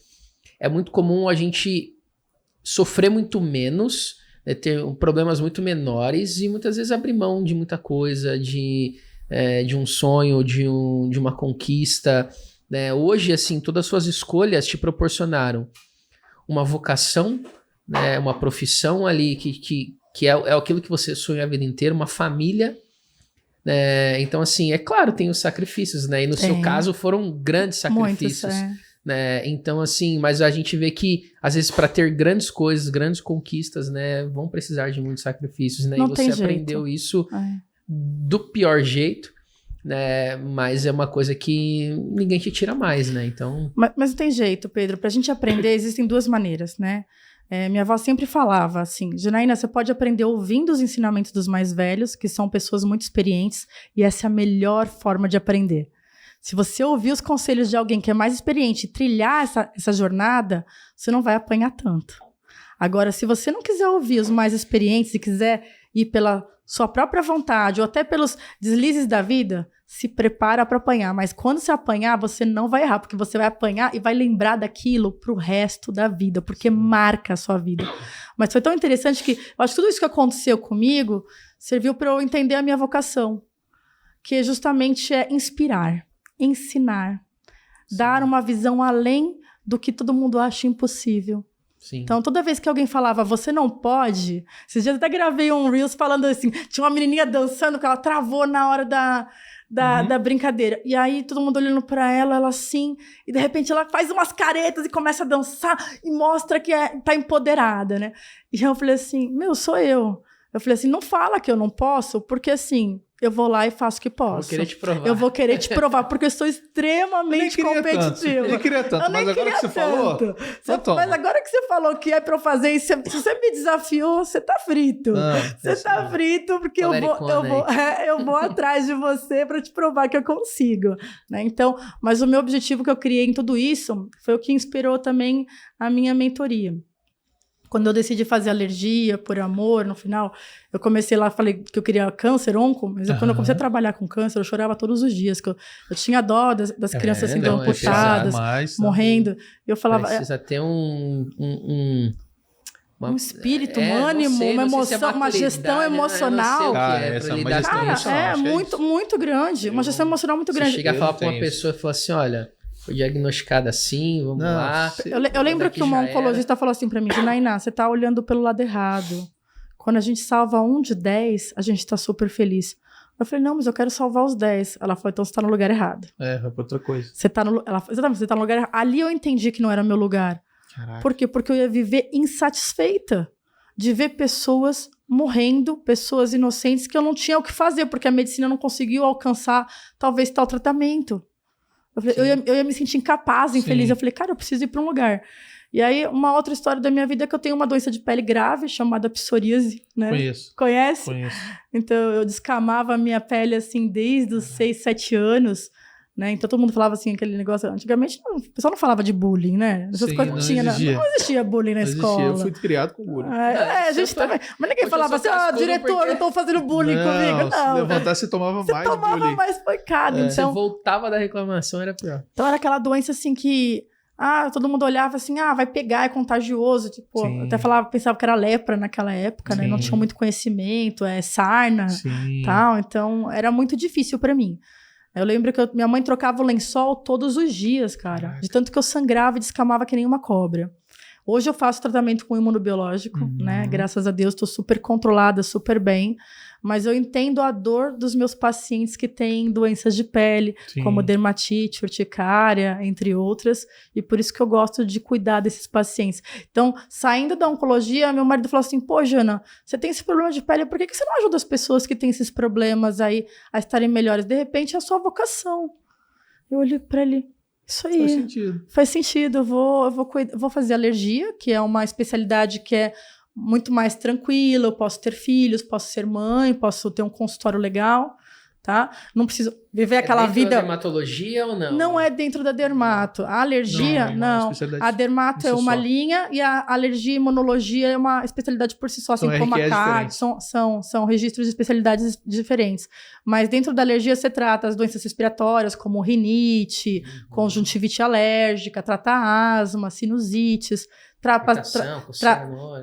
S1: é muito comum a gente sofrer muito menos, né, ter problemas muito menores e muitas vezes abrir mão de muita coisa, de um sonho, de uma conquista, né? Hoje, assim, todas as suas escolhas te proporcionaram uma vocação, né, uma profissão ali que é aquilo que você sonha a vida inteira, uma família, né? Então, assim, é claro, tem os sacrifícios, né? E no seu caso foram grandes sacrifícios.
S3: Muitos,
S1: né? Então, assim, mas a gente vê que, às vezes, para ter grandes coisas, grandes conquistas, né, vão precisar de muitos sacrifícios, né?
S3: Não
S1: e você
S3: tem jeito.
S1: aprendeu isso do pior jeito, né? Mas é uma coisa que ninguém te tira mais, né? Então...
S3: Mas não tem jeito, Pedro. Pra gente aprender, existem duas maneiras, né? Minha avó sempre falava assim, Janaína, você pode aprender ouvindo os ensinamentos dos mais velhos, que são pessoas muito experientes, e essa é a melhor forma de aprender. Se você ouvir os conselhos de alguém que é mais experiente e trilhar essa jornada, você não vai apanhar tanto. Agora, se você não quiser ouvir os mais experientes e quiser ir pela sua própria vontade ou até pelos deslizes da vida, se prepara para apanhar. Mas quando você apanhar, você não vai errar, porque você vai apanhar e vai lembrar daquilo pro resto da vida, porque marca a sua vida. Mas foi tão interessante que eu acho que tudo isso que aconteceu comigo serviu para eu entender a minha vocação, que justamente é inspirar, ensinar, dar uma visão além do que todo mundo acha impossível.
S1: Sim.
S3: Então, toda vez que alguém falava, você não pode... Esses dias eu até gravei um Reels falando assim, tinha uma menininha dançando que ela travou na hora da brincadeira. E aí, todo mundo olhando pra ela assim, e de repente ela faz umas caretas e começa a dançar e mostra que tá empoderada, né? E eu falei assim, sou eu. Eu falei assim, não fala que eu não posso, porque assim... Eu vou lá e faço o que posso.
S1: Vou querer te provar.
S3: Eu vou querer te provar, porque eu sou extremamente competitiva.
S2: Ele queria tanto, mas agora que você falou...
S3: Mas agora que você falou que é pra eu fazer isso, se você me desafiou, você tá frito. Você tá frito, porque eu vou atrás de você pra te provar que eu consigo. Né? Então, mas o meu objetivo que eu criei em tudo isso foi o que inspirou também a minha mentoria. Quando eu decidi fazer alergia por amor, no final, eu comecei lá, falei que eu queria câncer, onco, mas quando eu comecei a trabalhar com câncer, eu chorava todos os dias, que eu tinha dó das crianças sendo amputadas, morrendo. Eu falava...
S1: Precisa ter um
S3: espírito, um ânimo, uma emoção, uma gestão emocional. Muito grande. Uma gestão emocional muito grande.
S1: Você chega a falar pra uma pessoa e fala assim, olha... Foi diagnosticada assim, vamos lá.
S3: Eu lembro que uma oncologista falou assim pra mim, Janaína, você tá olhando pelo lado errado. Quando a gente salva 1 de 10, a gente tá super feliz. Eu falei, não, mas eu quero salvar os 10. Ela falou, então você tá no lugar errado.
S2: Vai pra outra coisa.
S3: Exatamente, você tá no lugar errado. Ali eu entendi que não era meu lugar.
S2: Caraca.
S3: Por quê? Porque eu ia viver insatisfeita de ver pessoas morrendo, pessoas inocentes que eu não tinha o que fazer, porque a medicina não conseguiu alcançar talvez tal tratamento. Eu ia me sentir incapaz, infeliz. Eu falei, cara, eu preciso ir para um lugar. E aí, uma outra história da minha vida é que eu tenho uma doença de pele grave chamada psoríase, né? Conhece?
S2: Conheço.
S3: Então, eu descamava a minha pele, assim, desde os 6, 7 anos, né? Então, todo mundo falava, assim, aquele negócio... Antigamente, o pessoal não falava de bullying, né? Essas coisas não existia bullying na escola.
S2: Eu fui criado com bullying.
S3: A gente também. Mas ninguém falava assim, diretor, eu estou fazendo bullying comigo. Não.
S2: Se levantar, você tomava mais bullying. Você tomava mais
S3: pancada. Então,
S1: você voltava da reclamação, era pior.
S3: Então, era aquela doença, assim, que... todo mundo olhava assim, vai pegar, é contagioso. Tipo, eu até pensava que era lepra naquela época, né? Não tinha muito conhecimento, sarna, tal. Então, era muito difícil para mim. Eu lembro que minha mãe trocava o lençol todos os dias, cara. Caraca. De tanto que eu sangrava e descamava que nem uma cobra. Hoje eu faço tratamento com imunobiológico, né? Graças a Deus, estou super controlada, super bem. Mas eu entendo a dor dos meus pacientes que têm doenças de pele, como dermatite, urticária, entre outras. E por isso que eu gosto de cuidar desses pacientes. Então, saindo da oncologia, meu marido falou assim, pô, Jana, você tem esse problema de pele, por que você não ajuda as pessoas que têm esses problemas aí a estarem melhores? De repente, é a sua vocação. Eu olhei para ele, isso aí. Faz sentido. Eu vou fazer alergia, que é uma especialidade que é muito mais tranquila, eu posso ter filhos, posso ser mãe, posso ter um consultório legal. tá? Não preciso viver aquela
S1: dentro
S3: vida...
S1: da dermatologia ou não?
S3: Não é dentro da dermato. A alergia, não. A dermato é uma linha e a alergia e imunologia é uma especialidade por si só, assim como a CAD, são registros de especialidades diferentes. Mas dentro da alergia você trata as doenças respiratórias, como rinite, conjuntivite alérgica, trata asma, sinusites,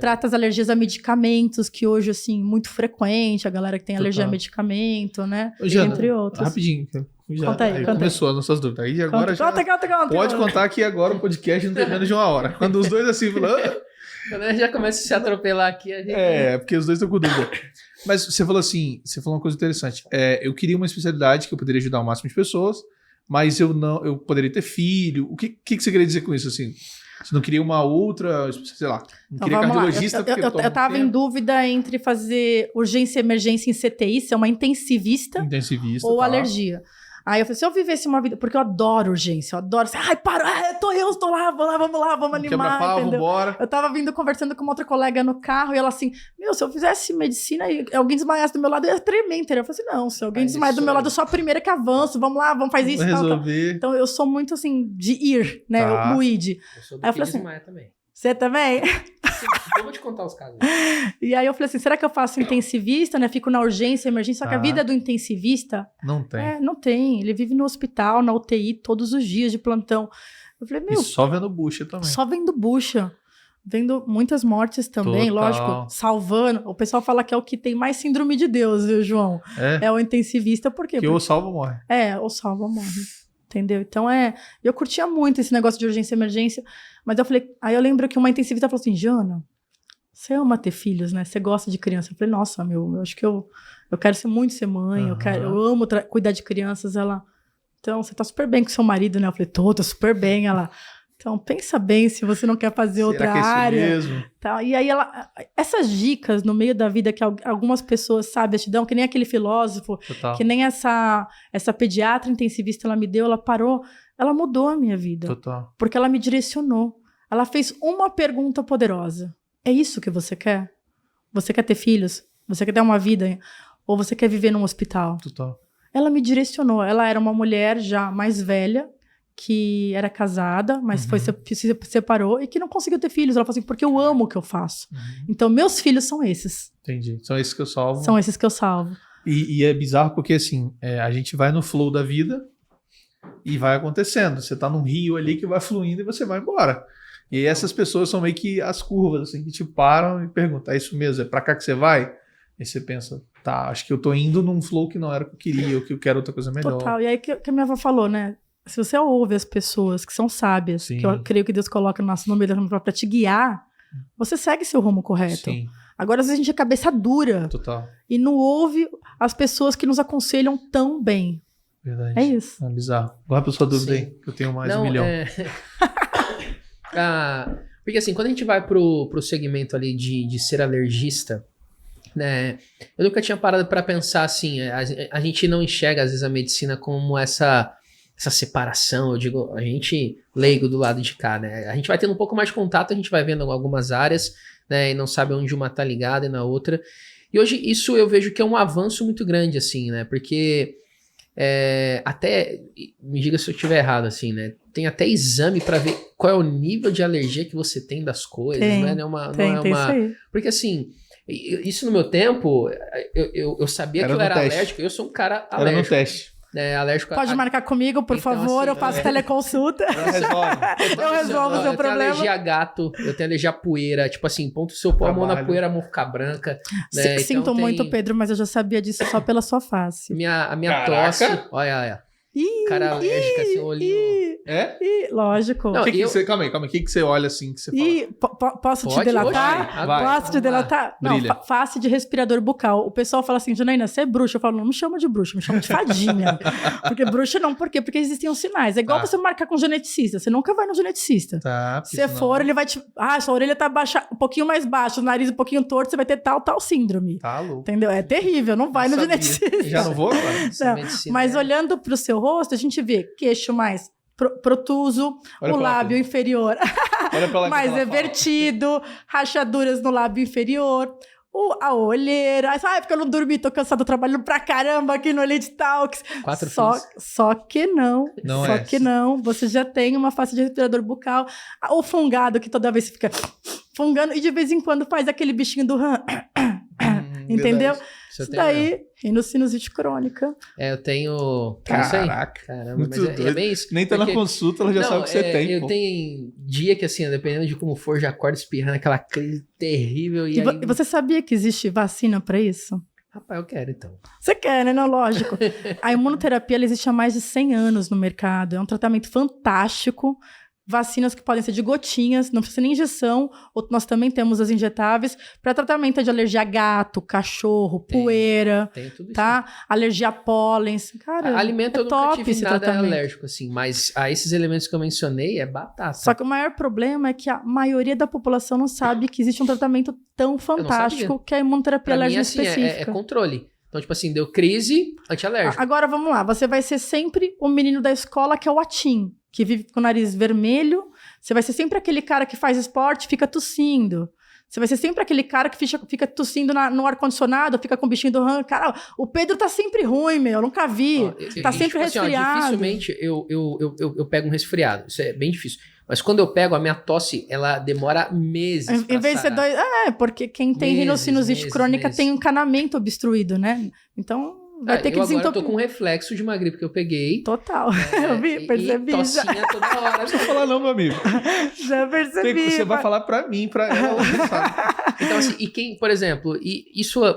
S3: trata as alergias a medicamentos, que hoje, assim, muito frequente, a galera que tem alergia a medicamento, né?
S2: Jana,
S3: entre outros.
S2: Rapidinho.
S3: Conta aí.
S2: Começou as nossas dúvidas. Aí agora
S3: conta.
S2: Pode contar que agora o podcast não tem menos de 1 hora. Quando os dois assim falam...
S1: Quando já começa a se atropelar aqui, a gente...
S2: porque os dois estão com dúvida. Mas você falou assim, você falou uma coisa interessante. Eu queria uma especialidade que eu poderia ajudar o máximo de pessoas, mas eu poderia ter filho. O que você queria dizer com isso, assim? Você não queria uma outra, sei lá, não queria cardiologista?
S3: Eu tava em dúvida entre fazer urgência e emergência em CTI, ser uma intensivista ou alergia. Aí eu falei, se eu vivesse uma vida... Porque eu adoro urgência, eu adoro... Ai, para, estou lá, vamos lá, vamos animar,
S2: quebra-pau,
S3: entendeu?
S2: Vambora.
S3: Eu tava conversando com uma outra colega no carro e ela assim, se eu fizesse medicina e alguém desmaiasse do meu lado, eu ia tremer inteiro. Eu falei assim, não, se alguém desmaiar do meu lado, eu sou a primeira que avanço, vamos lá, vamos fazer isso.
S2: Resolver.
S3: Então eu sou muito assim, de ir, né, o id.
S1: Eu sou do
S3: aí eu
S1: que
S3: falei assim,
S1: desmaia também.
S3: Você também?
S1: Eu vou te contar os casos.
S3: E aí eu falei assim, será que eu faço intensivista, né? Fico na urgência, emergência, só que a vida do intensivista...
S2: Não tem.
S3: Não tem. Ele vive no hospital, na UTI, todos os dias de plantão. Eu falei,
S2: E só vendo bucha também.
S3: Só vendo bucha. Vendo muitas mortes também, lógico, salvando. O pessoal fala que é o que tem mais síndrome de Deus, viu, João? É o intensivista, por quê?
S2: Porque ou salva ou morre.
S3: Ou salva ou morre. Entendeu? Então eu curtia muito esse negócio de urgência e emergência, mas eu falei, aí eu lembro que uma intensivista falou assim, Jana, você ama ter filhos, né? Você gosta de criança. Eu falei, nossa, eu acho que eu quero muito ser mãe, eu amo cuidar de crianças. Ela, então, você tá super bem com seu marido, né? Eu falei, tô super bem. Ela, então, pensa bem se você não quer fazer outra área. É isso mesmo? Tá, e aí, essas dicas no meio da vida que algumas pessoas, sabe, te dão, que nem aquele filósofo, que nem essa pediatra intensivista ela me deu, ela parou, ela mudou a minha vida.
S2: Total.
S3: Porque ela me direcionou. Ela fez uma pergunta poderosa. É isso que você quer? Você quer ter filhos? Você quer ter uma vida? Ou você quer viver num hospital?
S2: Total.
S3: Ela me direcionou. Ela era uma mulher já mais velha, que era casada, mas se separou e que não conseguiu ter filhos. Ela falou assim, porque eu amo o que eu faço. Então, meus filhos são esses.
S2: Entendi. São esses que eu salvo.
S3: São esses que eu salvo.
S2: E é bizarro porque, assim, a gente vai no flow da vida e vai acontecendo. Você tá num rio ali que vai fluindo e você vai embora. E essas pessoas são meio que as curvas, assim, que te param e perguntam, é isso mesmo? É pra cá que você vai? Aí você pensa, tá, acho que eu tô indo num flow que não era o que eu queria, ou que eu quero outra coisa melhor.
S3: Total. E aí que a minha avó falou, né? Se você ouve as pessoas que são sábias, que eu creio que Deus coloca no meio da rama pra te guiar, você segue seu rumo correto.
S2: Sim.
S3: Agora, às vezes, a gente é cabeça dura.
S2: Total.
S3: E não ouve as pessoas que nos aconselham tão bem.
S2: Verdade.
S3: É isso.
S2: É bizarro. Guarda a sua dúvida aí, que eu tenho mais 1 milhão.
S1: Porque assim, quando a gente vai pro segmento ali de ser alergista, né, eu nunca tinha parado para pensar assim, a gente não enxerga às vezes a medicina como essa separação, eu digo, a gente leigo do lado de cá, né, a gente vai tendo um pouco mais de contato, a gente vai vendo algumas áreas, né, e não sabe onde uma tá ligada e na outra, e hoje isso eu vejo que é um avanço muito grande, assim, né, porque até, me diga se eu estiver errado, assim, né? Tem até exame pra ver qual é o nível de alergia que você tem das coisas,
S3: tem,
S1: né? Tem isso aí. Porque assim, isso no meu tempo, eu sabia que eu era alérgico, eu sou um cara alérgico.
S2: Era no teste.
S1: Alérgico
S3: Pode marcar comigo, por favor, assim, eu faço teleconsulta. Eu resolvo o seu problema.
S1: Eu tenho alergia a gato, eu tenho alergia a poeira, tipo assim, ponto seu pão, a mão na poeira, a mão ficar branca. Né?
S3: Sinto muito, Pedro, mas eu já sabia disso só pela sua face.
S1: A minha tosse, olha. Cara alérgica, assim, olhinho.
S3: Lógico.
S2: Não, calma aí. O que você olha assim que você fala?
S3: Posso te delatar? Posso te delatar? Não, face de respirador bucal. O pessoal fala assim, Janaína, você é bruxa. Eu falo, não me chama de bruxa, me chama de fadinha. Porque bruxa não, por quê? Porque existem os sinais. É igual você marcar com um geneticista. Você nunca vai no geneticista. Se você for, ele vai te... sua orelha tá baixa, um pouquinho mais baixa, o nariz um pouquinho torto, você vai ter tal síndrome.
S2: Tá louco.
S3: Entendeu? É terrível, não vai no geneticista.
S2: Já não vou agora?
S3: Mas olhando pro seu rosto, a gente vê queixo mais protuso, o lábio inferior mais revertido, rachaduras no lábio inferior, a olheira. Ai, porque eu não dormi, tô cansado, trabalhando pra caramba aqui no Elite Talks.
S1: 4
S3: Só que não.
S2: Não
S3: só
S2: é.
S3: que não. Você já tem uma face de respirador bucal. O fungado, que toda vez você fica fungando, e de vez em quando faz aquele bichinho do rã. Entendeu?
S2: Verdade.
S3: Isso daí, rinocinusite crônica.
S1: Eu tenho...
S2: Caraca.
S1: Caramba,
S2: Muito
S1: mas é
S2: doido.
S1: bem isso.
S2: Nem tá na consulta, ela já sabe o que você tem.
S1: Eu
S2: pô.
S1: tenho dia que, assim, dependendo de como for, já acordo espirrando aquela crise terrível. E aí...
S3: Você sabia que existe vacina pra isso?
S1: Rapaz, eu quero, então.
S3: Você quer, né? Não, lógico. A imunoterapia ela existe há mais de 100 anos no mercado. É um tratamento fantástico. Vacinas que podem ser de gotinhas, não precisa nem injeção. Nós também temos as injetáveis para tratamento de alergia a gato, cachorro, poeira,
S1: Tem tudo isso.
S3: tá? Alergia a pólenes. Cara,
S1: Alimento eu nunca
S3: top
S1: tive
S3: esse
S1: nada
S3: tratamento.
S1: alérgico, assim. Mas a esses elementos que eu mencionei é batata.
S3: Só que o maior problema é que a maioria da população não sabe que existe um tratamento tão fantástico que é a imunoterapia
S1: Pra mim,
S3: alérgica
S1: assim, é
S3: específica.
S1: controle. Então, tipo assim, deu crise, antialérgico.
S3: Agora, vamos lá. Você vai ser sempre o menino da escola que é o atim, que vive com o nariz vermelho. Você vai ser sempre aquele cara que faz esporte e fica tossindo. Você vai ser sempre aquele cara que fica tossindo no ar-condicionado, fica com o bichinho do rã. Cara, o Pedro tá sempre ruim, meu. Eu nunca vi. Tá sempre
S1: tipo assim,
S3: resfriado.
S1: Dificilmente eu pego um resfriado. Isso é bem difícil. Mas quando eu pego, a minha tosse, ela demora meses
S3: Em vez de ser dois... porque quem tem rinocinusite crônica tem um encanamento obstruído, né? Então, vai ter que
S1: agora
S3: desentupir.
S1: eu tô com um reflexo de uma gripe que eu peguei.
S3: Total. Eu vi, percebi.
S1: E tossinha toda hora.
S2: Não precisa falar não, meu amigo.
S3: Já percebi.
S2: Você vai falar pra mim, pra ela, ela não sabe.
S1: Então, assim, e quem, por exemplo,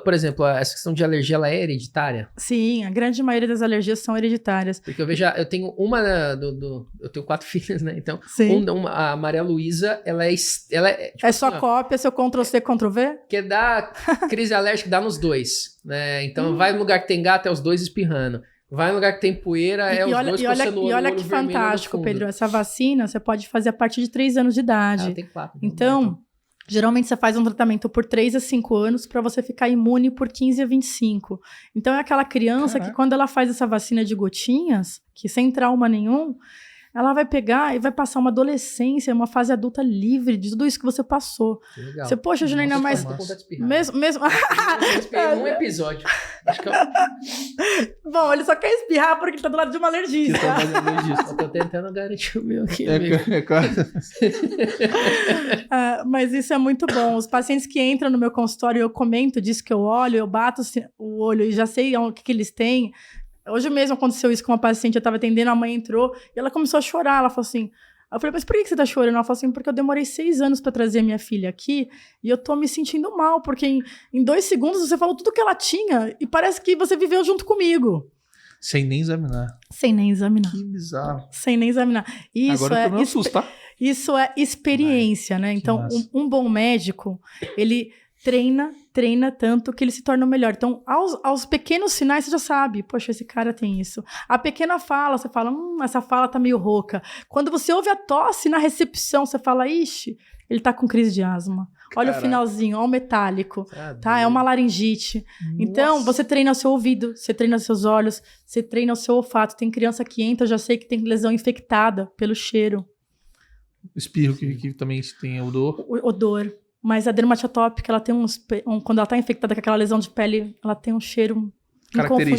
S1: por exemplo, essa questão de alergia, ela é hereditária?
S3: Sim, a grande maioria das alergias são hereditárias.
S1: Porque eu vejo, eu tenho uma eu tenho 4 filhas, né? Então,
S3: Sim.
S1: A Maria Luísa, ela é tipo
S3: É só
S1: assim, ó,
S3: cópia, seu Ctrl-C, Ctrl-V?
S1: que dá crise alérgica, dá nos dois, né? Então, vai no lugar que tem gato, é os dois espirrando. Vai no lugar que tem poeira, é os dois coçando o olho,
S3: olha
S1: olho
S3: que
S1: vermelho no
S3: fantástico,
S1: fundo.
S3: Pedro. Essa vacina você pode fazer a partir de 3 anos de idade.
S1: Tem 4.
S3: Então, geralmente você faz um tratamento por 3 a 5 anos para você ficar imune por 15 a 25. Então, é aquela criança que quando ela faz essa vacina de gotinhas, que sem trauma nenhum, ela vai pegar e vai passar uma adolescência, uma fase adulta livre de tudo isso que você passou.
S1: Legal.
S3: Você, poxa, Janaína, mas... Mesmo...
S1: Eu espirrei um episódio. Acho que
S3: Bom, ele só quer espirrar porque ele tá do lado de uma alergista.
S1: eu tô tentando garantir o meu aqui.
S3: Mas isso é muito bom. Os pacientes que entram no meu consultório, eu comento disso que eu olho, eu bato o olho e já sei o que eles têm. Hoje mesmo aconteceu isso com uma paciente, eu tava atendendo, a mãe entrou e ela começou a chorar. Ela falou assim... Eu falei, mas por que você tá chorando? Ela falou assim, porque eu demorei 6 anos pra trazer minha filha aqui e eu tô me sentindo mal, porque em 2 segundos você falou tudo que ela tinha e parece que você viveu junto comigo.
S2: Sem nem examinar.
S3: Sem nem examinar.
S2: Que bizarro.
S3: Sem nem examinar. Isso
S2: agora eu tô no susto, tá?
S3: Isso é experiência, né? Então, um bom médico, ele treina tanto que ele se torna o melhor. Então, aos pequenos sinais, você já sabe, poxa, esse cara tem isso. A pequena fala, você fala, essa fala tá meio rouca. Quando você ouve a tosse na recepção, você fala, ixi, ele tá com crise de asma. Olha o finalzinho, olha o metálico, tá? É uma laringite. Nossa. Então, você treina o seu ouvido, você treina os seus olhos, você treina o seu olfato. Tem criança que entra, eu já sei que tem lesão infectada pelo cheiro.
S2: Espirro, que também tem odor.
S3: O odor. Mas a dermatite atópica, ela tem quando ela tá infectada com aquela lesão de pele, ela tem um cheiro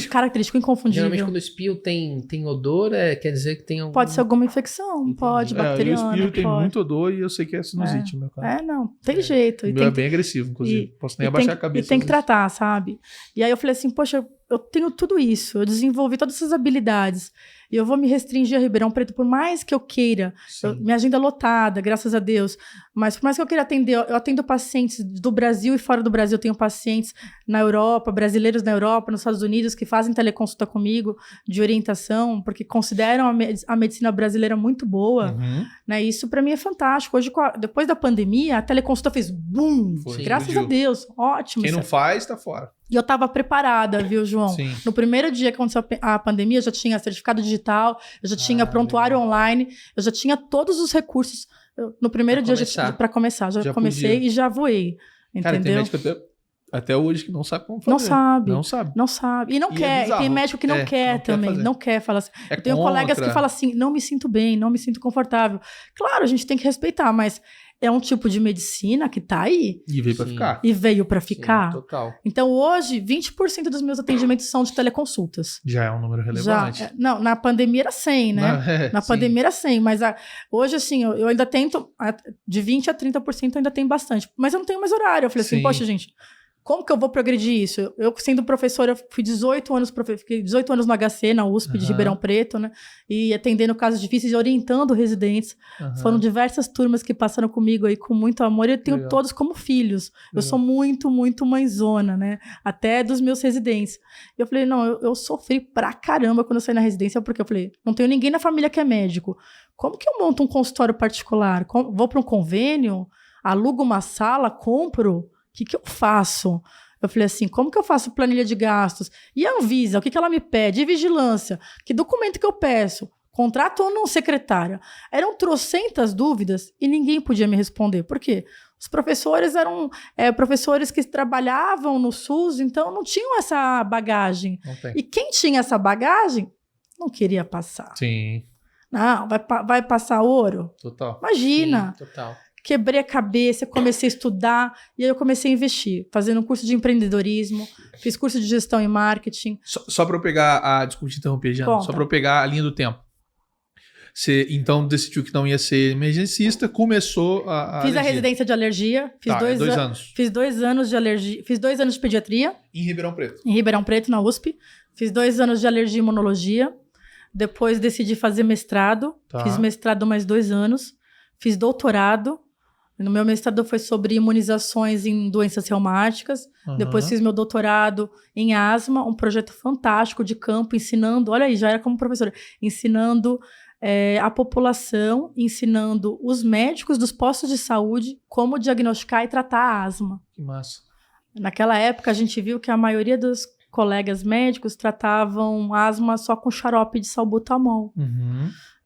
S3: característico, inconfundível.
S1: Geralmente quando o espirro tem odor, quer dizer que tem algum...
S3: Pode ser alguma infecção,
S1: Entendi.
S3: pode, bacteriana.
S2: O espirro tem muito odor e eu sei que é sinusite, meu cara.
S3: Não, tem jeito.
S2: O meu é bem agressivo, inclusive. Posso nem abaixar a cabeça.
S3: E tem que tratar, sabe? E aí eu falei assim, poxa, eu tenho tudo isso, eu desenvolvi todas essas habilidades. E eu vou me restringir a Ribeirão Preto, por mais que eu queira. Minha agenda é lotada, graças a Deus. Mas por mais que eu queira atender, eu atendo pacientes do Brasil e fora do Brasil. Eu tenho pacientes na Europa, brasileiros na Europa, nos Estados Unidos, que fazem teleconsulta comigo de orientação, porque consideram a medicina brasileira muito boa. Né? Isso para mim é fantástico. Hoje, depois da pandemia, a teleconsulta fez boom! Graças a Deus, ótimo.
S2: Quem não faz, tá fora.
S3: E eu estava preparada, viu, João?
S2: Sim.
S3: No primeiro dia que aconteceu a pandemia, eu já tinha certificado digital, eu já tinha prontuário online, eu já tinha todos os recursos. No primeiro dia para começar, já comecei e já voei. Entendeu?
S2: Cara, tem médico até hoje que não sabe como fazer.
S3: Não sabe. E não quer. E tem médico que não quer também. Não quer falar assim. Eu tenho colegas que falam assim, não me sinto bem, não me sinto confortável. Claro, a gente tem que respeitar, mas é um tipo de medicina que tá aí.
S2: E veio pra ficar.
S3: E veio para ficar.
S1: Sim, total.
S3: Então, hoje, 20% dos meus atendimentos são de teleconsultas.
S2: Já é um número relevante.
S3: Já, não, na pandemia era 100, né? Na pandemia era 100, mas hoje, assim, eu ainda tento, de 20% a 30% eu ainda tem bastante. Mas eu não tenho mais horário. Eu falei assim, poxa, gente, como que eu vou progredir isso? Eu sendo professora, eu fui 18 anos no HC, na USP de Ribeirão Preto, né? E atendendo casos difíceis e orientando residentes. Foram diversas turmas que passaram comigo aí com muito amor. E eu tenho todos como filhos. Eu sou muito, muito mãezona, né? Até dos meus residentes. E eu falei, não, eu sofri pra caramba quando eu saí na residência, porque eu falei, não tenho ninguém na família que é médico. Como que eu monto um consultório particular? Vou para um convênio? Alugo uma sala? Compro? O que eu faço? Eu falei assim, como que eu faço planilha de gastos? E a Anvisa, o que ela me pede? E vigilância? Que documento que eu peço? Contrato ou não secretária? Eram trocentas dúvidas e ninguém podia me responder. Por quê? Os professores eram professores que trabalhavam no SUS, então não tinham essa bagagem. E quem tinha essa bagagem não queria passar.
S2: Sim.
S3: Não, vai passar ouro?
S2: Total.
S3: Imagina.
S1: Sim, total.
S3: Quebrei a cabeça, comecei a estudar e aí eu comecei a investir, fazendo um curso de empreendedorismo, fiz curso de gestão e marketing.
S2: Só para eu pegar desculpa te interromper, Jana, só para eu pegar a linha do tempo. Você então decidiu que não ia ser emergencista, começou a
S3: Fiz a residência de alergia, fiz 2
S2: anos.
S3: Fiz 2 anos de alergia, fiz 2 anos de pediatria.
S2: Em Ribeirão Preto.
S3: Em Ribeirão Preto, na USP. Fiz 2 anos de alergia e imunologia. Depois decidi fazer mestrado. Fiz mestrado mais 2 anos. Fiz doutorado. No meu mestrado foi sobre imunizações em doenças reumáticas. Depois fiz meu doutorado em asma, um projeto fantástico de campo, ensinando... Olha aí, já era como professora. Ensinando a população, ensinando os médicos dos postos de saúde como diagnosticar e tratar a asma.
S2: Que massa.
S3: Naquela época, a gente viu que a maioria dos colegas médicos tratavam asma só com xarope de salbutamol.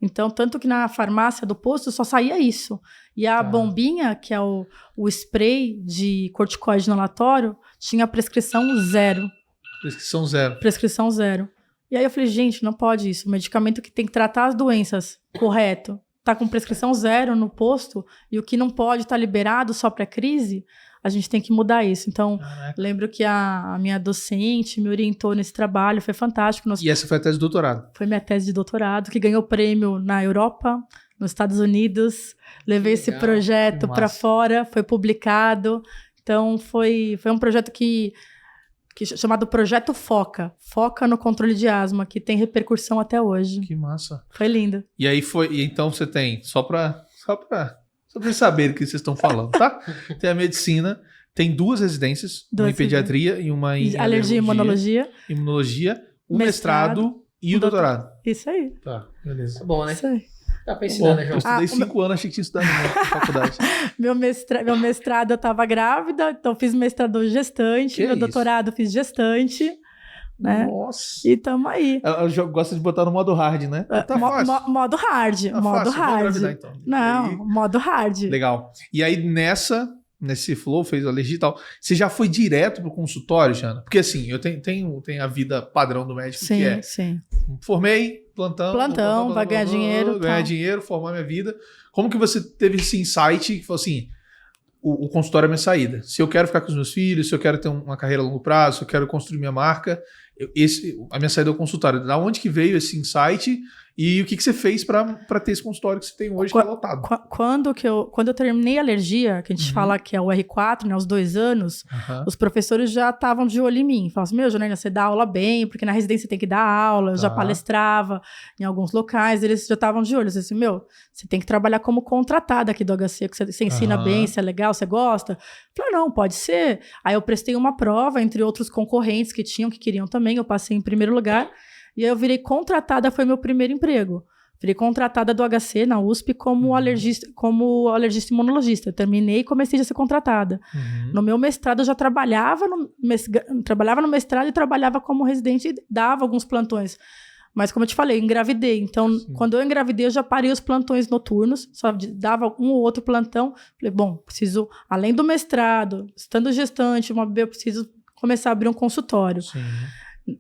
S3: Então, tanto que na farmácia do posto só saía isso. E a bombinha, que é o spray de corticoide inalatório, tinha prescrição 0.
S2: Prescrição 0.
S3: Prescrição 0. E aí eu falei, gente, não pode isso. O medicamento que tem que tratar as doenças, correto, tá com prescrição 0 no posto, e o que não pode estar liberado só para crise, a gente tem que mudar isso. Então, lembro que a minha docente me orientou nesse trabalho, foi fantástico.
S2: E essa foi a tese de doutorado?
S3: Foi minha tese de doutorado, que ganhou prêmio na Europa, nos Estados Unidos. Levei esse projeto para fora, foi publicado. Então, foi um projeto que chamado Projeto Foca. Foca no controle de asma, que tem repercussão até hoje.
S2: Que massa.
S3: Foi lindo.
S2: E aí e então você tem, só para vocês saberem o que vocês estão falando, tá? Tem a medicina, tem 2 residências, uma em pediatria e uma em
S3: alergia e imunologia.
S2: O mestrado e o doutorado.
S3: Isso aí.
S2: Tá, beleza.
S1: Tá bom, né?
S3: Isso aí.
S1: Dá pra ensinar, né,
S2: Eu
S1: João?
S2: estudei 5 anos, achei que tinha estudado na faculdade.
S3: Meu mestrado eu tava grávida, então fiz mestrado gestante.
S2: Que
S3: meu doutorado fiz gestante. Né?
S2: Nossa.
S3: E tamo aí.
S2: Ela gosta de botar no modo hard, né? Tá fácil.
S3: Modo hard.
S2: Tá
S3: modo
S2: fácil.
S3: hard.
S2: Então.
S3: Não,
S2: aí...
S3: modo hard.
S2: Legal. E aí nesse flow, fez alergia e tal, você já foi direto pro consultório, Jana? Porque assim, eu tenho a vida padrão do médico, que é...
S3: Sim.
S2: Formei, plantão,
S3: vai ganhar dinheiro.
S2: Ganhar dinheiro, formar minha vida. Como que você teve esse insight que falou assim, o consultório é minha saída. Se eu quero ficar com os meus filhos, se eu quero ter uma carreira a longo prazo, se eu quero construir minha marca, a minha saída é o consultório. Da onde que veio esse insight e o que você fez para ter esse consultório que você tem hoje, que é lotado?
S3: Quando eu terminei a alergia, que a gente fala que é o R4, né, os 2 anos, os professores já estavam de olho em mim. Falavam assim, Janaína, você dá aula bem, porque na residência tem que dar aula. Eu já palestrava em alguns locais, eles já estavam de olho. Eu disse assim, você tem que trabalhar como contratada aqui do HC, que você ensina bem, você é legal, você gosta. Eu falei, não, pode ser. Aí eu prestei uma prova, entre outros concorrentes que queriam também, eu passei em primeiro lugar. E aí eu virei contratada, foi meu primeiro emprego. Virei contratada do HC na USP como alergista e imunologista. Eu terminei e comecei a ser contratada. No meu mestrado eu já trabalhava no mestrado e trabalhava como residente e dava alguns plantões. Mas como eu te falei, eu engravidei. Então, quando eu engravidei, eu já parei os plantões noturnos, só dava um ou outro plantão. Falei, preciso, além do mestrado, estando gestante, eu preciso começar a abrir um consultório.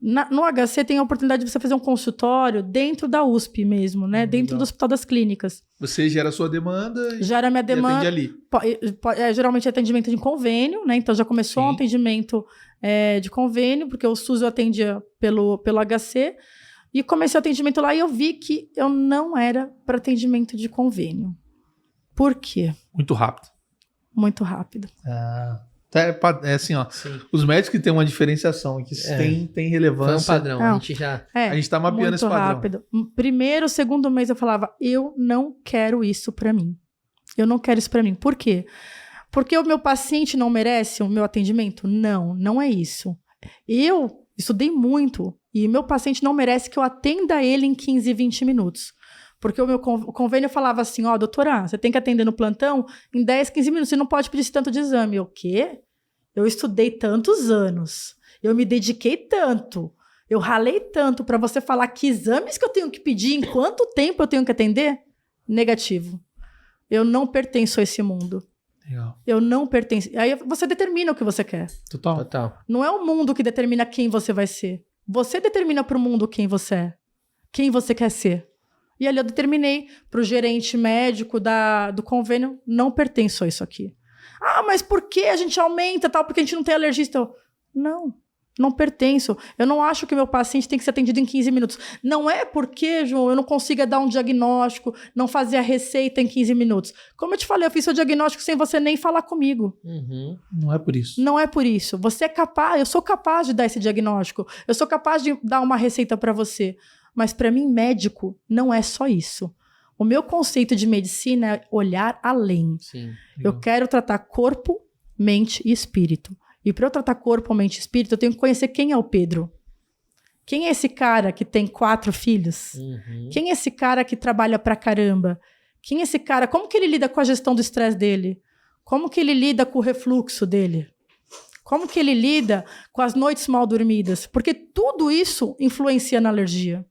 S3: No HC tem a oportunidade de você fazer um consultório dentro da USP mesmo, né? Dentro do Hospital das Clínicas.
S2: Você gera a sua demanda
S3: Gera minha demanda.
S2: E atende ali.
S3: Geralmente é atendimento de convênio, né? Então já começou um atendimento de convênio, porque o SUS eu atendia pelo HC. E comecei o atendimento lá e eu vi que eu não era para atendimento de convênio. Por quê?
S2: Muito rápido.
S3: Muito rápido.
S2: É assim, ó.
S1: Sim.
S2: Os médicos que têm uma diferenciação, que tem relevância.
S1: Foi um padrão,
S3: Não.
S1: a gente já...
S2: A gente tá mapeando esse padrão.
S3: Rápido. Primeiro, segundo mês eu falava, eu não quero isso para mim. Eu não quero isso para mim. Por quê? Porque o meu paciente não merece o meu atendimento? Não, não é isso. Eu estudei muito e meu paciente não merece que eu atenda ele em 15, 20 minutos. Porque o meu convênio falava assim, doutora, você tem que atender no plantão em 10, 15 minutos, você não pode pedir esse tanto de exame. O quê? Eu estudei tantos anos, eu me dediquei tanto, eu ralei tanto para você falar que exames que eu tenho que pedir, em quanto tempo eu tenho que atender? Negativo. Eu não pertenço a esse mundo.
S2: Legal.
S3: Eu não pertenço. Aí você determina o que você quer.
S2: Total.
S3: Não é o mundo que determina quem você vai ser. Você determina para o mundo quem você é. Quem você quer ser. E ali eu determinei para o gerente médico do convênio, não pertenço a isso aqui. Mas por que a gente aumenta tal? Porque a gente não tem alergista. Não pertenço. Eu não acho que o meu paciente tem que ser atendido em 15 minutos. Não é porque, João, eu não consiga dar um diagnóstico, não fazer a receita em 15 minutos. Como eu te falei, eu fiz seu diagnóstico sem você nem falar comigo.
S1: Uhum.
S2: Não é por isso.
S3: Não é por isso. Você é capaz, eu sou capaz de dar esse diagnóstico. Eu sou capaz de dar uma receita para você. Mas para mim, médico não é só isso. O meu conceito de medicina é olhar além.
S1: Sim.
S3: Eu quero tratar corpo, mente e espírito. E para eu tratar corpo, mente e espírito, eu tenho que conhecer quem é o Pedro. Quem é esse cara que tem 4 filhos?
S1: Uhum.
S3: Quem é esse cara que trabalha pra caramba? Quem é esse cara? Como que ele lida com a gestão do estresse dele? Como que ele lida com o refluxo dele? Como que ele lida com as noites mal dormidas? Porque tudo isso influencia na alergia.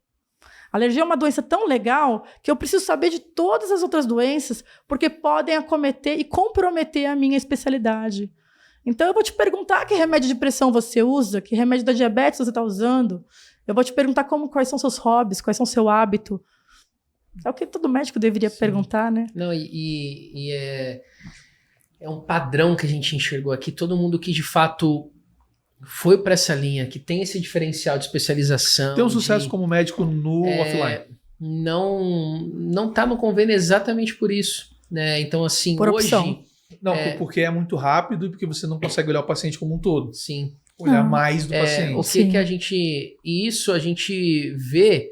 S3: A alergia é uma doença tão legal que eu preciso saber de todas as outras doenças, porque podem acometer e comprometer a minha especialidade. Então, eu vou te perguntar que remédio de pressão você usa, que remédio da diabetes você está usando. Eu vou te perguntar quais são seus hobbies, quais são seu hábito. É o que todo médico deveria perguntar, né?
S1: Não, e é um padrão que a gente enxergou aqui. Todo mundo que, de fato, foi para essa linha, que tem esse diferencial de especialização.
S2: Tem um sucesso como médico no offline.
S1: Não tá no convênio exatamente por isso, né? Então, assim,
S3: por
S1: hoje...
S3: opção.
S2: Não, porque é muito rápido e porque você não consegue olhar o paciente como um todo.
S1: Sim.
S2: Olhar mais do paciente.
S1: O que a gente... Isso a gente vê,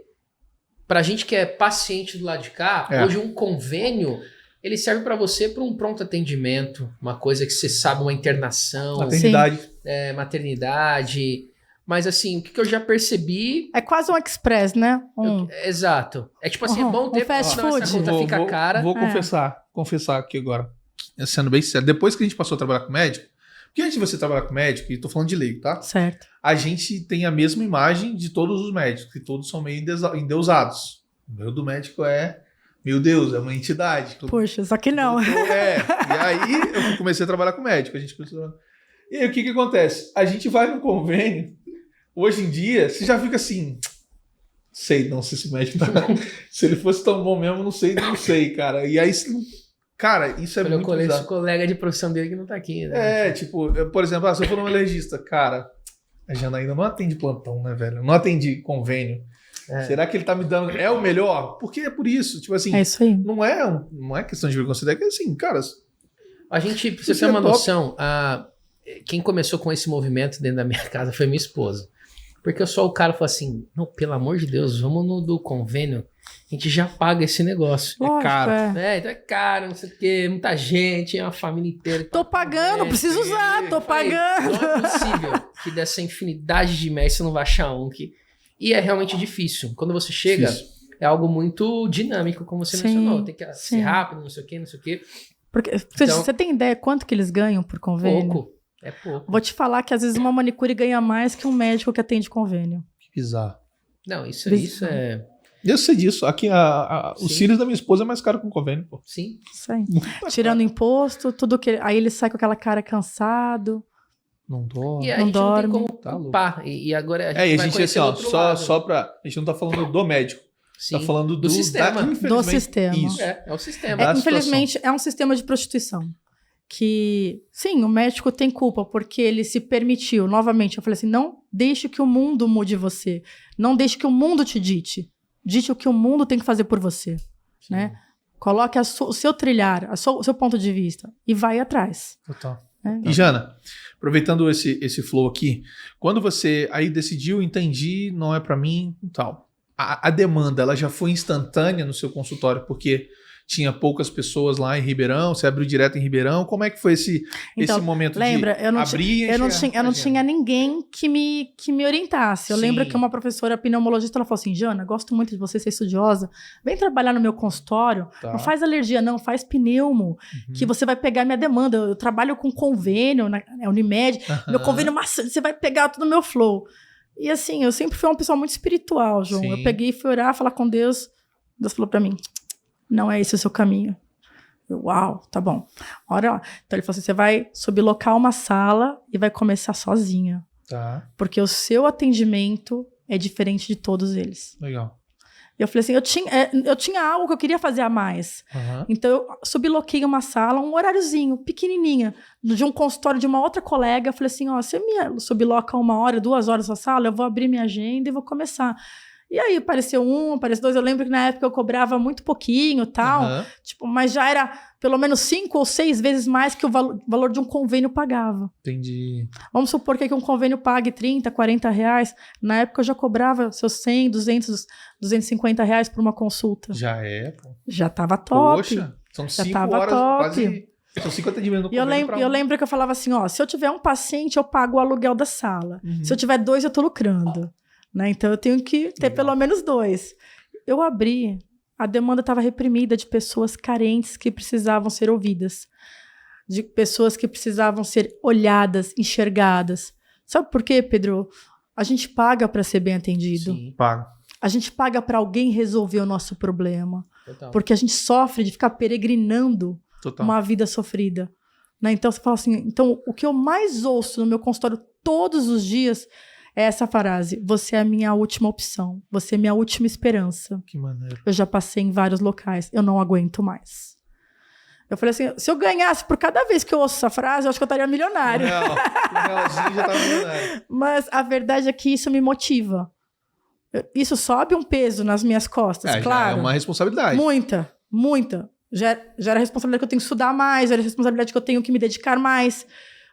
S1: pra gente que é paciente do lado de cá, hoje um convênio, ele serve para você para um pronto atendimento, uma coisa que você sabe, uma internação.
S2: Maternidade.
S1: Maternidade. Mas assim, o que eu já percebi...
S3: É quase um express, né?
S1: Exato. É tipo assim, é bom ter...
S3: fast food.
S1: Essa conta fica cara.
S2: Vou confessar aqui agora. Sendo bem sincero, depois que a gente passou a trabalhar com médico, porque antes de você trabalhar com médico, e tô falando de leigo, tá?
S3: Certo.
S2: A gente tem a mesma imagem de todos os médicos, que todos são meio endeusados. O meu do médico meu Deus, é uma entidade.
S3: Poxa, só que não.
S2: E aí eu comecei a trabalhar com médico. E aí o que acontece? A gente vai no convênio, hoje em dia, você já fica assim... Sei não se esse médico se ele fosse tão bom mesmo, não sei, cara. E aí... Cara, isso é muito bizarro. Eu conheço
S1: colega de profissão dele que não tá aqui, né?
S2: Por exemplo, se eu for um alergista, cara, a Janaína não atende plantão, né, velho? Não atende convênio. Será que ele tá me dando... É o melhor? Porque é por isso. Tipo assim,
S3: é isso aí.
S2: Não é questão de preconceito, é que assim, cara...
S1: A gente, pra você ter uma noção, quem começou com esse movimento dentro da minha casa foi minha esposa. Porque eu sou o cara que falou assim, não, pelo amor de Deus, vamos no do convênio, a gente já paga esse negócio.
S3: Lógico,
S2: é caro.
S1: Então é caro, não sei o quê, muita gente, é uma família inteira.
S3: Tô pagando, preciso usar, tô pagando.
S1: Não é possível que dessa infinidade de médicos você não vai achar um que... E é realmente difícil. Quando você chega, é algo muito dinâmico, como você mencionou. Tem que ser rápido, não sei o quê.
S3: Porque, você tem ideia quanto que eles ganham por convênio?
S1: Pouco. É pouco.
S3: Vou te falar que às vezes uma manicure ganha mais que um médico que atende convênio.
S2: Que bizarro.
S1: Não, isso é...
S2: Eu sei disso. Aqui os cílios da minha esposa é mais caro que um convênio, pô.
S1: Sim.
S3: Isso aí. Tirando imposto, tudo que... Aí ele sai com aquela cara cansado.
S2: Não dorme.
S1: E a
S3: Não
S1: gente
S3: dorme.
S1: não tem como
S2: Tá louco.
S1: culpar. E agora a gente
S2: E a
S1: vai
S2: gente,
S1: conhecer
S2: assim,
S1: o
S2: ó,
S1: outro lado.
S2: só pra... A gente não tá falando do médico.
S1: Sim,
S2: Tá falando
S1: do sistema.
S2: infelizmente,
S3: Do sistema.
S2: Isso.
S1: É o sistema.
S2: Da
S3: Infelizmente, é um sistema de prostituição. Que, sim, o médico tem culpa, porque ele se permitiu. Novamente, eu falei assim, não deixe que o mundo mude você. Não deixe que o mundo te dite. Dite o que o mundo tem que fazer por você. Né? Coloque o seu trilhar, o seu ponto de vista e vai atrás.
S2: Total.
S3: Né?
S2: E Jana, aproveitando esse flow aqui, quando você aí decidiu, entendi, não é pra mim e tal, a demanda, ela já foi instantânea no seu consultório, porque tinha poucas pessoas lá em Ribeirão, você abriu direto em Ribeirão, como é que foi esse momento
S3: lembra,
S2: de
S3: eu não
S2: abrir e
S3: eu não
S2: enxergar?
S3: tinha ninguém que me orientasse. Eu
S2: Sim.
S3: lembro que uma professora pneumologista, ela falou assim, Jana, gosto muito de você ser estudiosa, vem trabalhar no meu consultório,
S2: Tá.
S3: não faz alergia não, faz pneumo, que você vai pegar minha demanda. Eu trabalho com convênio, na Unimed, meu convênio maçante, você vai pegar tudo no meu flow. E assim, eu sempre fui uma pessoa muito espiritual, João.
S2: Sim.
S3: Eu peguei e fui orar, falar com Deus. Deus falou pra mim, não é esse o seu caminho. Eu, uau, tá bom. Ora lá. Então ele falou assim, você vai sublocar uma sala e vai começar sozinha.
S2: Tá,
S3: Porque o seu atendimento é diferente de todos eles.
S2: legal.
S3: E eu falei assim, eu tinha algo que eu queria fazer a mais.
S2: Aham.
S3: Então eu subloquei uma sala, um horáriozinho, pequenininha, de um consultório de uma outra colega. Eu falei assim, ó, você me subloca 1 hora, 2 horas a sala, eu vou abrir minha agenda e vou começar. E aí apareceu 1, apareceu 2. Eu lembro que na época eu cobrava muito pouquinho e tal,
S2: Aham.
S3: tipo, mas já era pelo menos 5 ou 6 vezes mais que o valor de um convênio pagava.
S2: Entendi.
S3: Vamos supor que um convênio pague 30, 40 reais. Na época eu já cobrava seus 100, 200, 250 reais por uma consulta.
S2: Já é, pô.
S3: Já tava top.
S2: Poxa, são
S3: Já
S2: 5
S3: tava
S2: horas,
S3: top.
S2: quase... São 5 atendimentos no
S3: E eu,
S2: convênio pra
S3: eu
S2: um.
S3: lembro que eu falava assim, ó, se eu tiver um paciente, eu pago o aluguel da sala.
S2: Uhum.
S3: Se eu tiver 2, eu tô lucrando. Né? Então eu tenho que ter
S2: Legal.
S3: pelo menos 2. Eu abri, a demanda estava reprimida de pessoas carentes que precisavam ser ouvidas. De pessoas que precisavam ser olhadas, enxergadas. Sabe por quê, Pedro? A gente paga para ser bem atendido.
S1: Sim,
S2: Pago.
S3: A gente paga para alguém resolver o nosso problema.
S1: total.
S3: Porque a gente sofre de ficar peregrinando
S2: Total.
S3: uma vida sofrida. Né? Então você fala assim, então o que eu mais ouço no meu consultório todos os dias é essa frase, você é a minha última opção, você é minha última esperança.
S2: Que maneiro.
S3: Eu já passei em vários locais, eu não aguento mais. Eu falei assim, se eu ganhasse por cada vez que eu ouço essa frase, eu acho que eu estaria milionário.
S2: Não, o realzinho já tava milionário.
S3: Mas a verdade é que isso me motiva. Isso sobe um peso nas minhas costas,
S2: Já
S3: claro.
S2: é uma responsabilidade.
S3: Muita, muita. Já era a responsabilidade que eu tenho que estudar mais, já era a responsabilidade que eu tenho que me dedicar mais.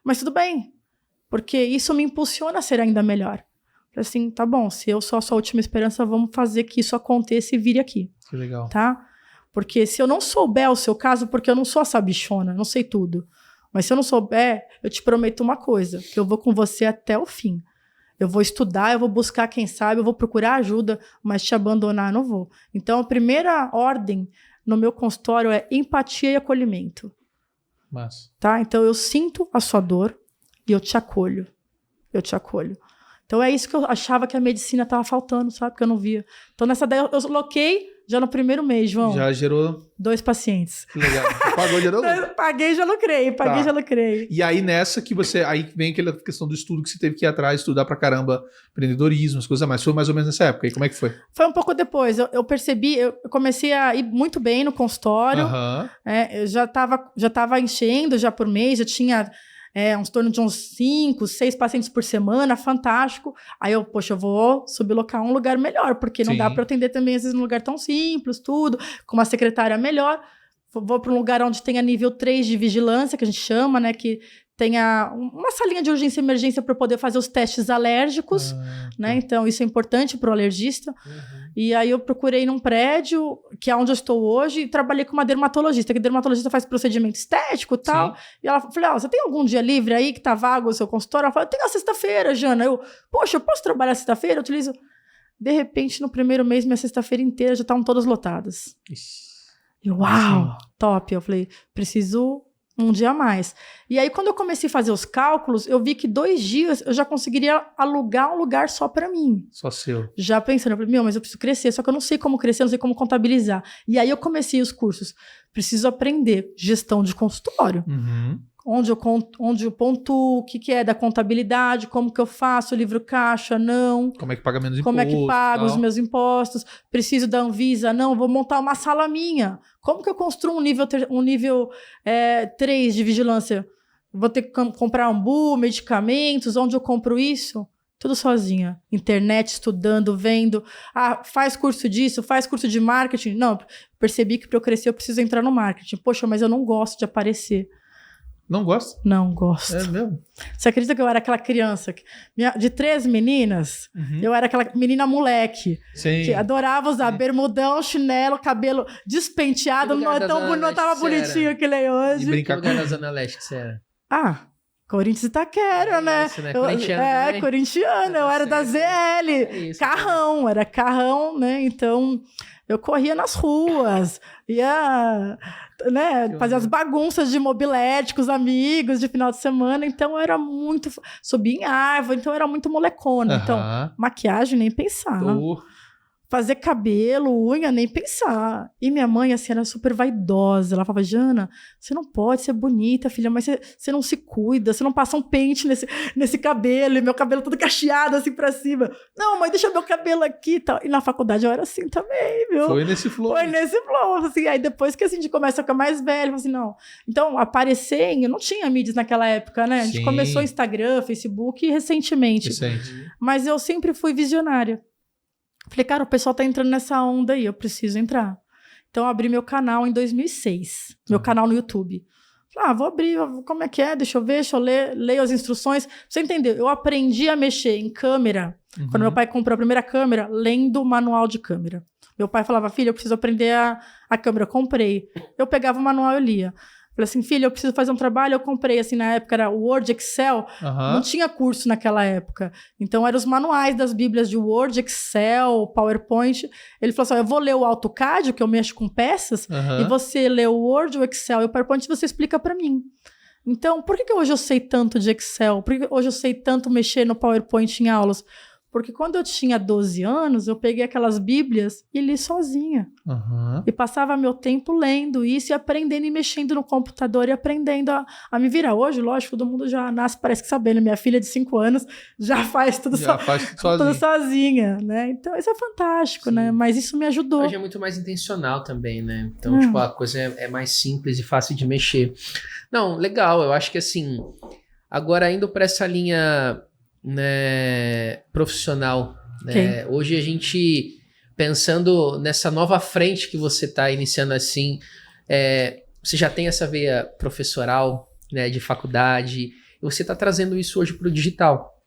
S3: Mas tudo bem, porque isso me impulsiona a ser ainda melhor. Falei assim, tá bom, se eu sou a sua última esperança, vamos fazer que isso aconteça e vire aqui,
S2: Que legal.
S3: tá? Porque se eu não souber o seu caso, porque eu não sou essa bichona, não sei tudo. Mas se eu não souber, eu te prometo uma coisa, que eu vou com você até o fim. Eu vou estudar, eu vou buscar quem sabe, eu vou procurar ajuda, mas te abandonar eu não vou. Então, a primeira ordem no meu consultório é empatia e acolhimento,
S2: Massa.
S3: tá? Então, eu sinto a sua dor e eu te acolho. Eu te acolho. Então, é isso que eu achava que a medicina estava faltando, sabe? Que eu não via. Então, nessa daí, eu loquei já no primeiro mês, João.
S2: Já gerou...
S3: 2 pacientes.
S2: Que legal. Você pagou, gerou...
S3: Paguei, já lucrei. Paguei,
S2: Tá.
S3: já lucrei.
S2: E aí nessa que você... Aí vem aquela questão do estudo que você teve que ir atrás, estudar pra caramba empreendedorismo, as coisas mais. Foi mais ou menos nessa época. E como é que foi?
S3: Foi um pouco depois. Eu percebi, eu comecei a ir muito bem no consultório.
S2: Aham.
S3: Eu já tava enchendo já por mês, já tinha uns torno de uns 5, 6 pacientes por semana, fantástico. Aí eu vou sublocar um lugar melhor, porque não
S2: Sim.
S3: dá para atender também, às vezes, num lugar tão simples, tudo, com uma secretária melhor. Vou para um lugar onde tenha nível 3 de vigilância, que a gente chama, né, que tenha uma salinha de urgência e emergência para poder fazer os testes alérgicos, né? Então, isso é importante para o alergista.
S1: Uhum.
S3: E aí eu procurei num prédio, que é onde eu estou hoje, e trabalhei com uma dermatologista, que dermatologista faz procedimento estético e tal.
S2: Sim.
S3: E ela falou, você tem algum dia livre aí que tá vago o seu consultório? Ela falou, eu tenho a sexta-feira, Jana. Eu posso trabalhar sexta-feira? Eu utilizo... De repente, no primeiro mês, minha sexta-feira inteira já estavam todas lotadas.
S2: Ixi.
S3: Eu, uau, top. Eu falei, preciso um dia a mais. E aí, quando eu comecei a fazer os cálculos, eu vi que 2 dias eu já conseguiria alugar um lugar só para mim.
S2: Só seu.
S3: Já pensando, eu falei, mas eu preciso crescer, só que eu não sei como crescer, não sei como contabilizar. E aí eu comecei os cursos. Preciso aprender gestão de consultório.
S2: Uhum.
S3: onde eu pontuo, o que é da contabilidade, como que eu faço, livro caixa, não.
S2: Como é que paga menos
S3: Como
S2: imposto?
S3: é que pago os
S2: tal.
S3: meus impostos? Preciso da Anvisa? Não, vou montar uma sala minha. Como que eu construo um nível 3 de vigilância? Vou ter que comprar medicamentos, onde eu compro isso? Tudo sozinha. Internet, estudando, vendo. Faz curso disso, faz curso de marketing. Não, percebi que para eu crescer eu preciso entrar no marketing. Poxa, mas eu não gosto de aparecer.
S2: Não gosta?
S3: Não gosto.
S2: É mesmo?
S3: Você acredita que eu era aquela criança de 3 meninas? Eu era aquela menina moleque.
S2: Sim.
S3: Que adorava usar bermudão, chinelo, cabelo despenteado. Não tava bonitinho que nem
S2: E
S3: hoje.
S2: brincar
S1: Que lugar da Zona Leste que você era?
S3: Corinthians e Itaquera, né?
S1: Isso, né? Corintiano também?
S3: Corintiano. Eu era da ZL.
S1: Isso,
S3: Carrão, era carrão, né? Então, eu corria nas ruas, ia, né, fazer as bagunças de mobilete com os amigos de final de semana. Então, eu era muito... Subia em árvore, então eu era muito molecona. Então, maquiagem, nem pensar. Fazer cabelo, unha, nem pensar. E minha mãe, assim, era super vaidosa. Ela falava, Jana, você não pode ser bonita, filha, mas você não se cuida, você não passa um pente nesse cabelo, e meu cabelo todo cacheado, assim, pra cima. Não, mãe, deixa meu cabelo aqui e tal. E na faculdade eu era assim também, viu?
S2: Foi nesse flow.
S3: Assim. Aí depois que assim, a gente começa a ficar mais velho, assim, não. Então, aparecer, eu não tinha mídias naquela época, né? A gente começou Instagram, Facebook recentemente. Mas eu sempre fui visionária. Falei, cara, o pessoal tá entrando nessa onda aí, eu preciso entrar. Então, eu abri meu canal em 2006. Meu canal no YouTube. Falei, vou abrir, como é que é? Deixa eu ver, deixa eu ler, leio as instruções. Pra você entender, eu aprendi a mexer em câmera, quando meu pai comprou a primeira câmera, lendo o manual de câmera. Meu pai falava, filha, eu preciso aprender a câmera. Eu comprei. Eu pegava o manual e eu lia. Falei assim, filha, eu preciso fazer um trabalho. Eu comprei, assim, na época era Word, Excel. Não tinha curso naquela época. Então, eram os manuais das bíblias de Word, Excel, PowerPoint. Ele falou assim, eu vou ler o AutoCAD, que eu mexo com peças, e você lê o Word, o Excel e o PowerPoint e você explica para mim. Então, por que hoje eu sei tanto de Excel? Por que hoje eu sei tanto mexer no PowerPoint em aulas? Porque quando eu tinha 12 anos, eu peguei aquelas bíblias e li sozinha. E passava meu tempo lendo isso e aprendendo e mexendo no computador e aprendendo a me virar. Hoje, lógico, todo mundo já nasce, parece que sabendo. Minha filha de 5 anos já faz tudo, tudo sozinha, né? Então, isso é fantástico, né? Mas isso me ajudou.
S1: Hoje é muito mais intencional também, né? Então, tipo, a coisa é mais simples e fácil de mexer. Não, legal. Eu acho que, assim, agora indo para essa linha... né, profissional, né? Hoje a gente pensando nessa nova frente que você está iniciando assim, você já tem essa veia professoral, né, de faculdade, e você está trazendo isso hoje para o digital,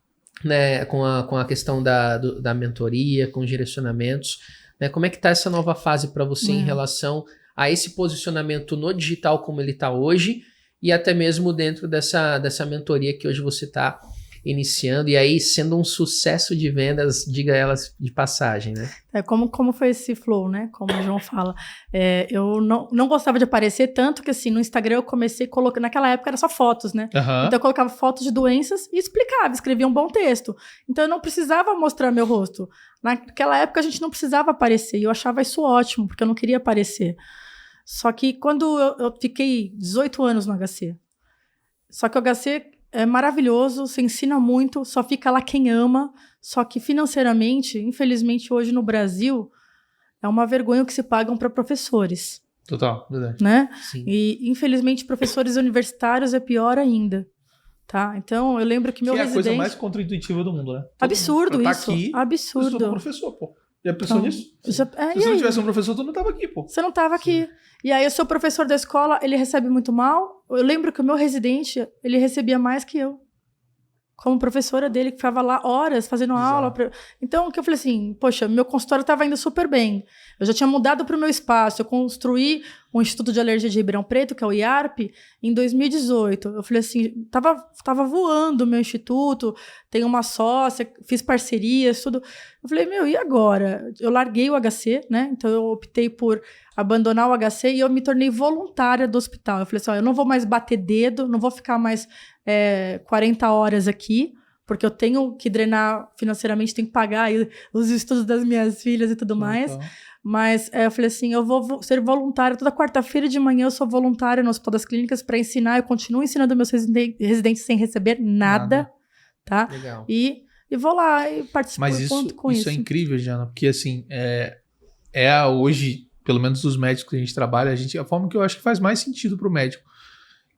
S1: né, com a questão da mentoria, com os direcionamentos, né? Como é que está essa nova fase para você em relação a esse posicionamento no digital como ele está hoje e até mesmo dentro dessa mentoria que hoje você está iniciando e aí sendo um sucesso de vendas, diga elas de passagem, né?
S3: Como foi esse flow, né? Como o João fala. Eu não gostava de aparecer, tanto que assim, no Instagram eu comecei colocando, naquela época era só fotos, né? Então eu colocava fotos de doenças e explicava, escrevia um bom texto. Então eu não precisava mostrar meu rosto. Naquela época a gente não precisava aparecer e eu achava isso ótimo, porque eu não queria aparecer. Só que quando eu fiquei 18 anos no HC, só que o HC é maravilhoso, você ensina muito, só fica lá quem ama, só que financeiramente, infelizmente hoje no Brasil, é uma vergonha o que se pagam para professores.
S2: Total, verdade.
S3: Né?
S1: Sim.
S3: E infelizmente professores universitários é pior ainda. Tá? Então eu lembro que meu residente...
S2: é a coisa mais contraintuitiva do mundo, né?
S3: Absurdo
S2: mundo,
S3: isso,
S2: aqui,
S3: absurdo.
S2: Eu sou professor, pô. Já pensou nisso? Se
S3: você
S2: não tivesse um professor, tu não tava aqui, pô.
S3: Você não tava aqui. E aí, o seu professor da escola, ele recebe muito mal. Eu lembro que o meu residente, ele recebia mais que eu. Como professora dele, que ficava lá horas fazendo aula. Então, o que eu falei assim, poxa, meu consultório estava indo super bem. Eu já tinha mudado para o meu espaço. Eu construí um Instituto de Alergia de Ribeirão Preto, que é o IARP, em 2018. Eu falei assim, tava voando o meu instituto, tenho uma sócia, fiz parcerias, tudo. Eu falei, e agora? Eu larguei o HC, né? Então, eu optei por abandonar o HC e eu me tornei voluntária do hospital. Eu falei assim, eu não vou mais bater dedo, não vou ficar mais 40 horas aqui, porque eu tenho que drenar financeiramente, tenho que pagar aí os estudos das minhas filhas e tudo mais.
S2: Então.
S3: Mas eu falei assim, eu vou ser voluntária. Toda quarta-feira de manhã eu sou voluntária no Hospital das Clínicas para ensinar. Eu continuo ensinando meus residentes sem receber nada. Tá?
S1: Legal.
S3: E vou lá e participo.
S2: Mas isso é incrível, Jana, porque assim, hoje, pelo menos os médicos que a gente trabalha, a forma que eu acho que faz mais sentido para o médico,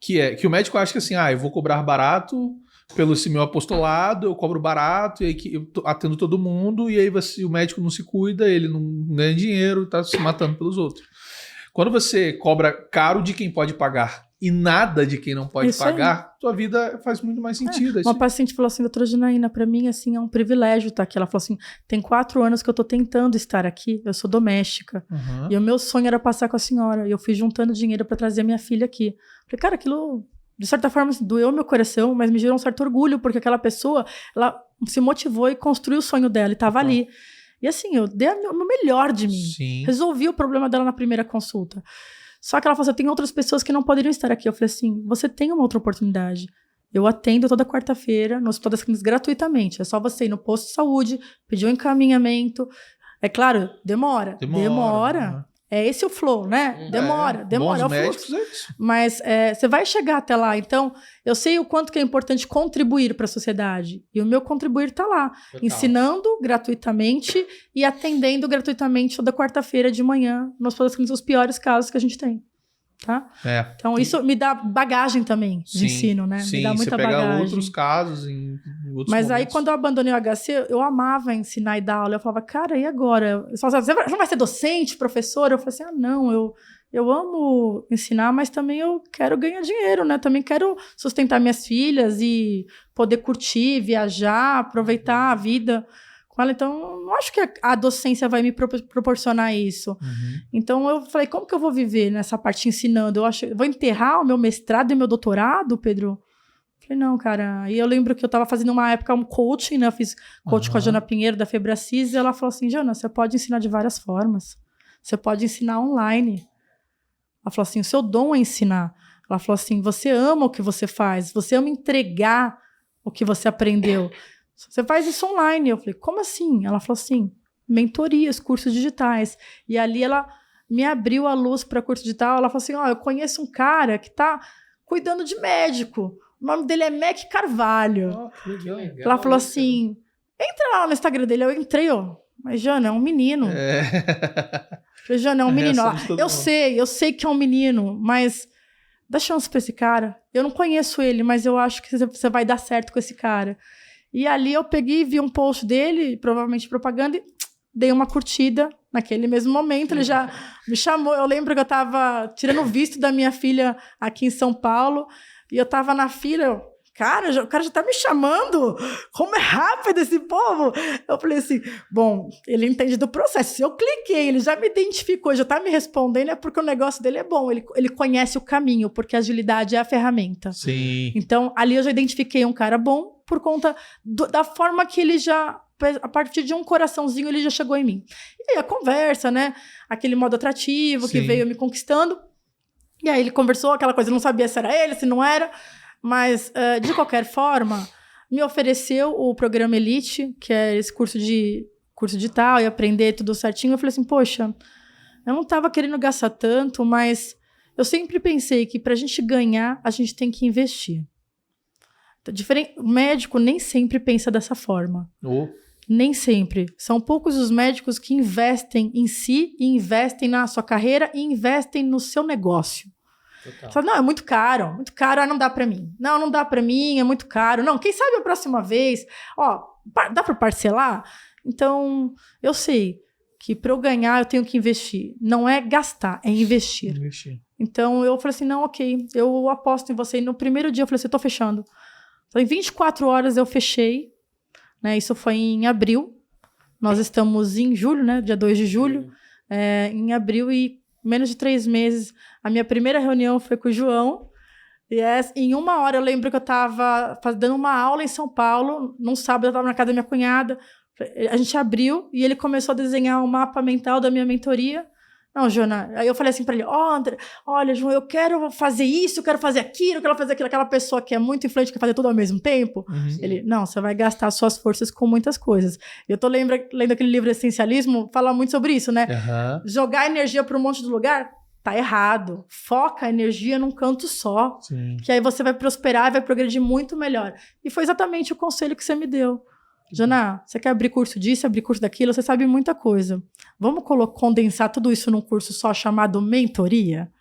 S2: que o médico acha que assim, eu vou cobrar barato pelo esse meu apostolado, eu cobro barato, e aí eu atendo todo mundo, e aí o médico não se cuida, ele não ganha dinheiro, tá se matando pelos outros. Quando você cobra caro de quem pode pagar e nada de quem não pode pagar, sua vida faz muito mais sentido.
S3: Uma paciente falou assim, doutora Janaína, pra mim assim, é um privilégio estar aqui. Ela falou assim, tem 4 anos que eu tô tentando estar aqui, eu sou doméstica, e o meu sonho era passar com a senhora, e eu fui juntando dinheiro pra trazer minha filha aqui. Falei, cara, aquilo, de certa forma, doeu meu coração, mas me gerou um certo orgulho, porque aquela pessoa, ela se motivou e construiu o sonho dela, e tava ali. E assim, eu dei o meu melhor de mim.
S2: Sim.
S3: Resolvi o problema dela na primeira consulta. Só que ela falou assim, tem outras pessoas que não poderiam estar aqui. Eu falei assim, você tem uma outra oportunidade. Eu atendo toda quarta-feira no Hospital das Clínicas gratuitamente. É só você ir no posto de saúde, pedir um encaminhamento. É claro, demora. É esse o flow, né? Demora.
S2: Bons
S3: é o
S2: médicos,
S3: fluxo.
S2: é isso.
S3: Mas você vai chegar até lá. Então, eu sei o quanto que é importante contribuir para a sociedade. E o meu contribuir está lá.
S1: Total.
S3: Ensinando gratuitamente e atendendo gratuitamente toda quarta-feira de manhã nos os piores casos que a gente tem. Tá? Então, isso me dá bagagem também de ensino, né?
S2: Sim,
S3: me dá muita
S2: você pega
S3: bagagem.
S2: outros casos em outros
S3: Mas
S2: momentos.
S3: aí, quando eu abandonei o HC, eu amava ensinar e dar aula. Eu falava, cara, e agora? Eu falava, você não vai ser docente, professor? Eu falei assim, não, eu amo ensinar, mas também eu quero ganhar dinheiro, né? Também quero sustentar minhas filhas e poder curtir, viajar, aproveitar a vida com ela. Então, não acho que a docência vai me proporcionar isso. Então, eu falei, como que eu vou viver nessa parte ensinando? Eu vou enterrar o meu mestrado e meu doutorado, Pedro? Falei, não, cara. E eu lembro que eu tava fazendo uma época um coaching, né? Eu fiz coaching com a Jana Pinheiro, da Febracis, e ela falou assim, Jana, você pode ensinar de várias formas. Você pode ensinar online. Ela falou assim, o seu dom é ensinar. Ela falou assim, você ama o que você faz, você ama entregar o que você aprendeu. Você faz isso online. Eu falei, como assim? Ela falou assim, mentorias, cursos digitais. E ali ela me abriu a luz para curso digital. Ela falou assim, eu conheço um cara que tá cuidando de médico. O nome dele é Mac Carvalho.
S1: Que legal.
S3: Ela falou assim, entra lá no Instagram dele. Eu entrei, mas Jana, é um menino. Falei, Jana, é um menino. Eu sei que é um menino, mas dá chance pra esse cara. Eu não conheço ele, mas eu acho que você vai dar certo com esse cara. E ali eu peguei, vi um post dele, provavelmente propaganda, e dei uma curtida. Naquele mesmo momento, ele já me chamou. Eu lembro que eu tava tirando o visto da minha filha aqui em São Paulo, e eu tava na fila, o cara já tá me chamando, como é rápido esse povo. Eu falei assim, bom, ele entende do processo, se eu cliquei, ele já me identificou, já tá me respondendo, é porque o negócio dele é bom, ele conhece o caminho, porque a agilidade é a ferramenta.
S2: Sim.
S3: Então, ali eu já identifiquei um cara bom, por conta da forma que ele já, a partir de um coraçãozinho, ele já chegou em mim. E aí a conversa, né, aquele modo atrativo que veio me conquistando, e aí ele conversou, aquela coisa, eu não sabia se era ele, se não era, mas, de qualquer forma, me ofereceu o programa Elite, que é esse curso digital, e aprender tudo certinho. Eu falei assim, poxa, eu não estava querendo gastar tanto, mas eu sempre pensei que para a gente ganhar, a gente tem que investir. O médico nem sempre pensa dessa forma. Nem sempre. São poucos os médicos que investem em si, e investem na sua carreira, e investem no seu negócio. Você fala, não, é muito caro, não dá pra mim. Não dá pra mim, é muito caro. Não, quem sabe a próxima vez, dá pra parcelar? Então, eu sei que para eu ganhar, eu tenho que investir. Não é gastar, é investir. Então, eu falei assim, não, ok, eu aposto em você. E no primeiro dia, eu falei assim, eu tô fechando. Então, em 24 horas, eu fechei. Né? Isso foi em abril. Nós estamos em julho, né? Dia 2 de julho. Em abril, e menos de 3 meses, a minha primeira reunião foi com o João. E em 1 hora, eu lembro que eu estava dando uma aula em São Paulo. Num sábado, eu estava na casa da minha cunhada. A gente abriu e ele começou a desenhar um mapa mental da minha mentoria. Não, Joana. Aí eu falei assim pra ele, André, olha, João, eu quero fazer isso, eu quero fazer aquilo, eu quero fazer aquilo. Aquela pessoa que é muito influente, quer fazer tudo ao mesmo tempo. Ele, não, você vai gastar suas forças com muitas coisas. Eu tô lendo aquele livro Essencialismo, fala muito sobre isso, né? Jogar energia pra um monte de lugar, tá errado. Foca a energia num canto só.
S2: Sim.
S3: Que aí você vai prosperar e vai progredir muito melhor. E foi exatamente o conselho que você me deu. Jana, você quer abrir curso disso, abrir curso daquilo, você sabe muita coisa. Vamos condensar tudo isso num curso só chamado mentoria?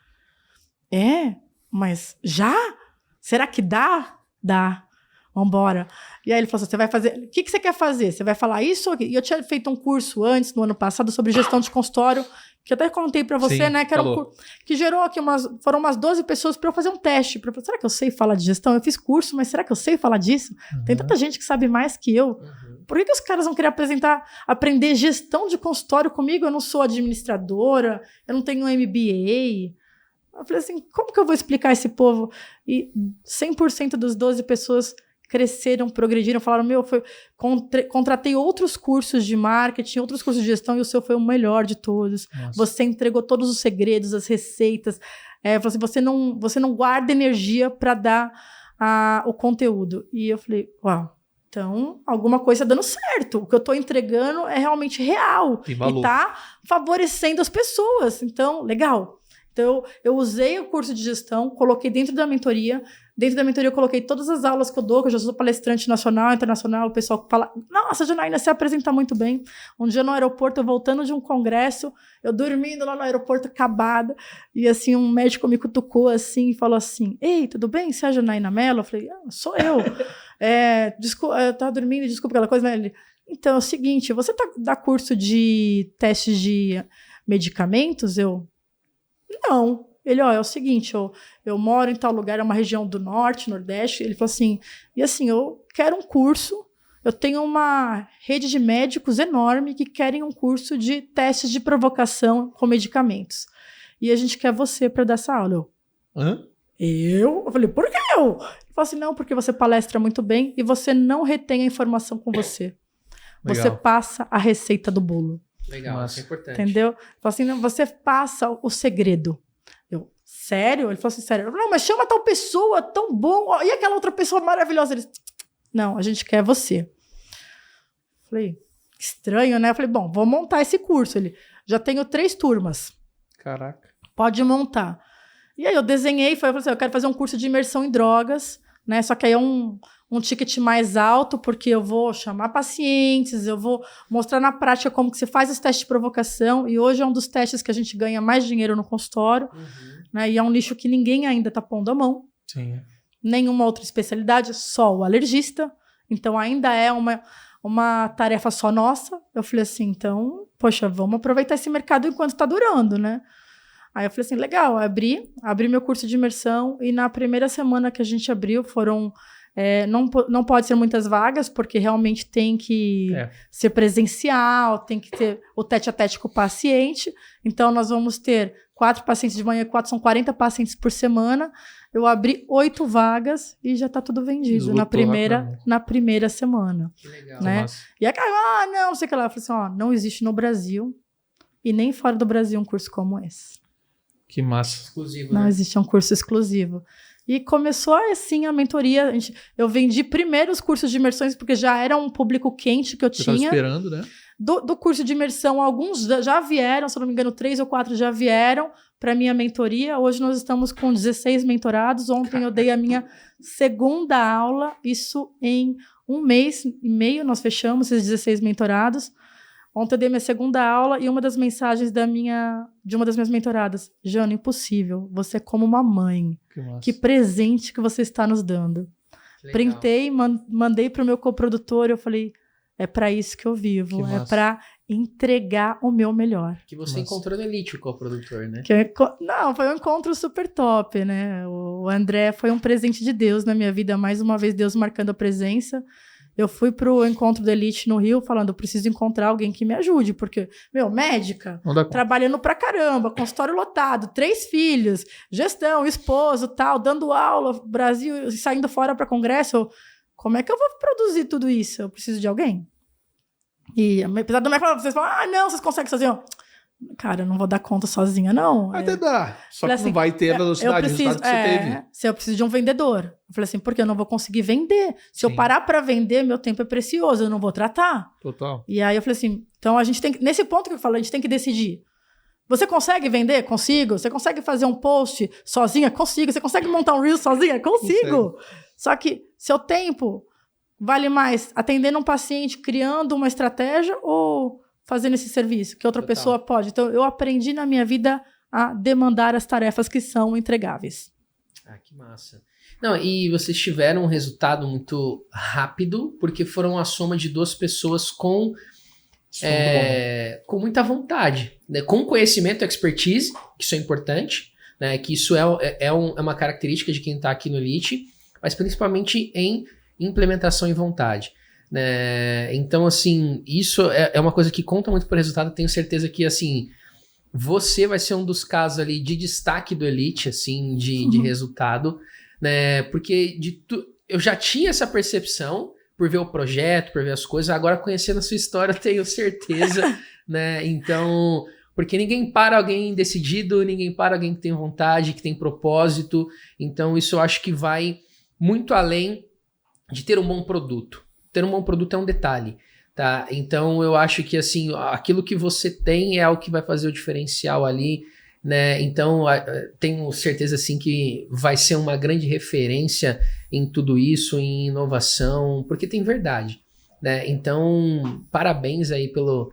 S3: Mas já? Será que dá? Dá. Vambora. E aí ele falou assim, você vai fazer... O que você quer fazer? Você vai falar isso? E eu tinha feito um curso antes, no ano passado, sobre gestão de consultório, que eu até contei pra você,
S2: sim,
S3: né? Que era um curso que gerou aqui foram umas 12 pessoas para eu fazer um teste. Será que eu sei falar de gestão? Eu fiz curso, mas será que eu sei falar disso? Tem tanta gente que sabe mais que eu. Por que os caras vão querer aprender gestão de consultório comigo? Eu não sou administradora, eu não tenho um MBA. Eu falei assim, como que eu vou explicar esse povo? E 100% das 12 pessoas cresceram, progrediram, falaram, contratei outros cursos de marketing, outros cursos de gestão e o seu foi o melhor de todos. Nossa. Você entregou todos os segredos, as receitas. Falou assim, você não guarda energia para dar o conteúdo. E eu falei, uau, então alguma coisa dando certo. O que eu estou entregando é realmente real. E está favorecendo as pessoas. Então, legal. Então, eu usei o curso de gestão, coloquei dentro da mentoria. Dentro da mentoria eu coloquei todas as aulas que eu dou, que eu já sou palestrante nacional, internacional, o pessoal fala, nossa, Janaína, você apresenta muito bem. Um dia no aeroporto, eu voltando de um congresso, eu dormindo lá no aeroporto, acabada, e assim, um médico me cutucou assim, e falou assim, ei, tudo bem? Você é a Janaína Mello? Eu falei, sou eu. Eu tava dormindo, desculpa aquela coisa, né? Ele, então, é o seguinte, você dá curso de testes de medicamentos? Eu, não. Ele, é o seguinte, eu moro em tal lugar, é uma região do norte, nordeste. Ele falou assim, e assim, eu quero um curso, eu tenho uma rede de médicos enorme que querem um curso de testes de provocação com medicamentos. E a gente quer você para dar essa aula. Eu falei, por que eu? Ele falou assim, não, porque você palestra muito bem e você não retém a informação com você. Legal. Você passa a receita do bolo.
S1: Legal, isso é importante.
S3: Entendeu? Ele falou assim, não, você passa o segredo. Eu, sério? Ele falou assim, sério. Eu falei, não, mas chama tal pessoa, tão bom. E aquela outra pessoa maravilhosa? Ele, não, a gente quer você. Falei, estranho, né? Eu falei, bom, vou montar esse curso. Ele, já tenho 3 turmas.
S2: Caraca.
S3: Pode montar. E aí eu desenhei, falei assim, eu quero fazer um curso de imersão em drogas, né? Só que aí é um ticket mais alto, porque eu vou chamar pacientes, eu vou mostrar na prática como que você faz os testes de provocação, e hoje é um dos testes que a gente ganha mais dinheiro no consultório, né? E é um nicho que ninguém ainda está pondo a mão.
S2: Sim.
S3: Nenhuma outra especialidade, só o alergista. Então ainda é uma tarefa só nossa. Eu falei assim, então, poxa, vamos aproveitar esse mercado enquanto está durando, né? Aí eu falei assim, legal, abri meu curso de imersão, e na primeira semana que a gente abriu foram... não pode ser muitas vagas, porque realmente tem que ser presencial, tem que ter o tete-a-tete com o paciente. Então, nós vamos ter 4 pacientes de manhã, são 40 pacientes por semana. Eu abri 8 vagas e já está tudo vendido na primeira semana.
S1: Que legal.
S3: Né? E aí, não sei o que lá. Eu falei assim, não existe no Brasil e nem fora do Brasil um curso como esse.
S2: Que massa.
S1: Exclusivo,
S3: Não
S1: né?
S3: existe um curso exclusivo. E começou assim a mentoria. Eu vendi primeiro os cursos de imersões, porque já era um público quente que eu tinha.
S2: Você estava esperando, né?
S3: Do curso de imersão, alguns já vieram, se eu não me engano, 3 ou 4 já vieram para minha mentoria. Hoje nós estamos com 16 mentorados. Ontem eu dei a minha segunda aula. Isso em 1 mês e meio nós fechamos esses 16 mentorados. Ontem eu dei minha segunda aula e uma das mensagens de uma das minhas mentoradas, Jana, impossível, você é como uma mãe. Que presente que você está nos dando. Printei, mandei para o meu coprodutor, eu falei, é para isso que eu vivo, é para entregar o meu melhor.
S1: Que você encontrou no Elite, o coprodutor, né?
S3: Não, foi um encontro super top, né? O André foi um presente de Deus na minha vida, mais uma vez Deus marcando a presença. Eu fui pro encontro da Elite no Rio falando, eu preciso encontrar alguém que me ajude, porque, médica, trabalhando pra caramba, consultório lotado, 3 filhos, gestão, esposo, tal, dando aula, Brasil, saindo fora para congresso, como é que eu vou produzir tudo isso? Eu preciso de alguém. E apesar do meu falar, vocês falam, não, vocês conseguem fazer, Cara, eu não vou dar conta sozinha, não.
S2: Até dá. Só
S3: Falei
S2: que
S3: assim,
S2: não vai ter a velocidade, o resultado que você teve.
S3: Se eu preciso de um vendedor. Eu falei assim, porque eu não vou conseguir vender. Se eu
S2: Sim.
S3: parar para vender, meu tempo é precioso, eu não vou tratar.
S2: Total.
S3: E aí eu falei assim, então a gente tem que, nesse ponto que eu falo, a gente tem que decidir. Você consegue vender? Consigo. Você consegue fazer um post sozinha? Consigo. Você consegue montar um reel sozinha? Consigo. Só que seu tempo vale mais atendendo um paciente, criando uma estratégia ou fazendo esse serviço que outra pessoa pode. Então, eu aprendi na minha vida a demandar as tarefas que são entregáveis.
S1: Ah, que massa. Não, e vocês tiveram um resultado muito rápido, porque foram a soma de 2 pessoas com muita vontade, né? Com conhecimento, expertise, que isso é importante, né? Que isso é uma característica de quem está aqui no Elite, mas principalmente em implementação e vontade, né? Então, assim, isso é uma coisa que conta muito para o resultado. Tenho certeza que, assim, você vai ser um dos casos ali de destaque do Elite, assim, de resultado, né? Porque eu já tinha essa percepção por ver o projeto, por ver as coisas. Agora, conhecendo a sua história, eu tenho certeza, né? Então, porque ninguém para alguém decidido, ninguém para alguém que tem vontade, que tem propósito. Então, isso eu acho que vai muito além de ter um bom produto. Ter um bom produto é um detalhe, tá? Então, eu acho que, assim, aquilo que você tem é o que vai fazer o diferencial ali, né? Então, tenho certeza, assim, que vai ser uma grande referência em tudo isso, em inovação, porque tem verdade, né? Então, parabéns aí pelo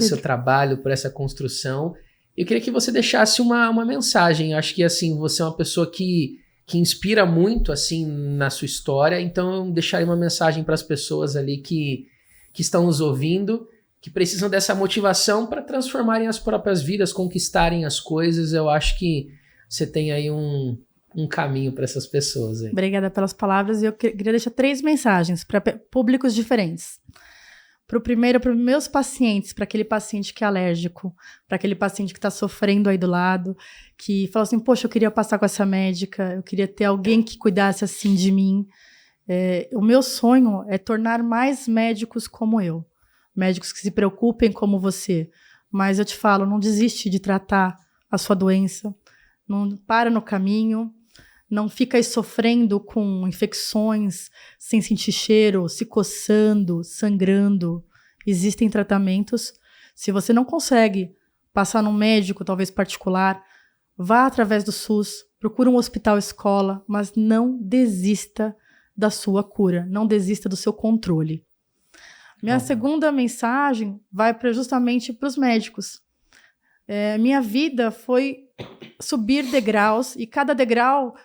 S1: seu trabalho, por essa construção. Eu queria que você deixasse uma mensagem. Eu acho que, assim, você é uma pessoa que inspira muito, assim, na sua história. Então, eu deixaria uma mensagem para as pessoas ali que estão nos ouvindo, que precisam dessa motivação para transformarem as próprias vidas, conquistarem as coisas. Eu acho que você tem aí um caminho para essas pessoas aí.
S3: Obrigada pelas palavras. E eu queria deixar 3 mensagens para públicos diferentes. Para o primeiro, para os meus pacientes, para aquele paciente que é alérgico, para aquele paciente que está sofrendo aí do lado, que fala assim, poxa, eu queria passar com essa médica, eu queria ter alguém que cuidasse assim de mim. O meu sonho é tornar mais médicos como eu. Médicos que se preocupem como você. Mas eu te falo, não desiste de tratar a sua doença. Não para no caminho. Não fica aí sofrendo com infecções, sem sentir cheiro, se coçando, sangrando. Existem tratamentos. Se você não consegue passar num médico, talvez particular, vá através do SUS, procure um hospital escola, mas não desista da sua cura, não desista do seu controle. Minha segunda mensagem vai justamente para os médicos. Minha vida foi subir degraus e cada degrau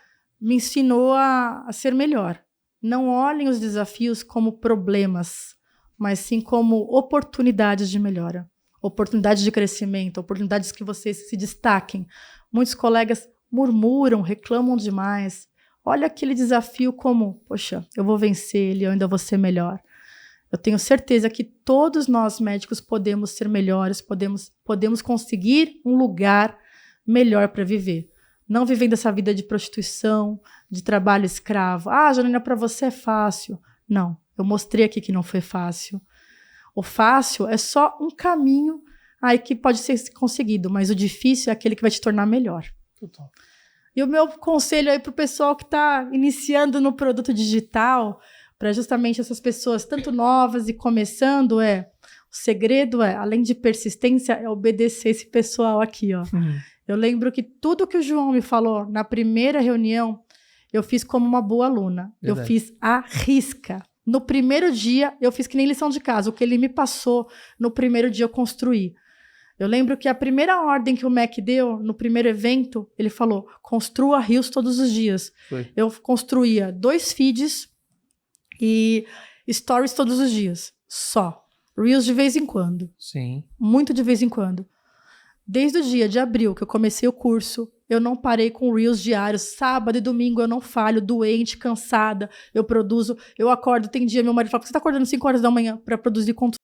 S3: me ensinou a ser melhor. Não olhem os desafios como problemas, mas sim como oportunidades de melhora, oportunidades de crescimento, oportunidades que vocês se destaquem. Muitos colegas murmuram, reclamam demais. Olha aquele desafio como, poxa, eu vou vencer ele, eu ainda vou ser melhor. Eu tenho certeza que todos nós médicos podemos ser melhores, podemos conseguir um lugar melhor para viver. Não vivendo essa vida de prostituição, de trabalho escravo. Ah, Janaína, para você é fácil. Não, eu mostrei aqui que não foi fácil. O fácil é só um caminho aí que pode ser conseguido, mas o difícil é aquele que vai te tornar melhor.
S2: Total.
S3: E o meu conselho aí para o pessoal que está iniciando no produto digital, para justamente essas pessoas, tanto novas e começando, o segredo além de persistência, é obedecer esse pessoal aqui, ó. Eu lembro que tudo que o João me falou na primeira reunião, eu fiz como uma boa aluna. Verdade. Eu fiz à risca. No primeiro dia, eu fiz que nem lição de casa. O que ele me passou, no primeiro dia eu construí. Eu lembro que a primeira ordem que o Mac deu, no primeiro evento, ele falou, construa reels todos os dias. Foi. Eu construía 2 feeds e stories todos os dias. Só. Reels de vez em quando.
S2: Sim.
S3: Muito de vez em quando. Desde o dia de abril que eu comecei o curso, eu não parei com Reels diários. Sábado e domingo eu não falho, doente, cansada. Eu produzo, eu acordo. Tem dia, meu marido fala, você tá acordando 5 horas da manhã para produzir conteúdo?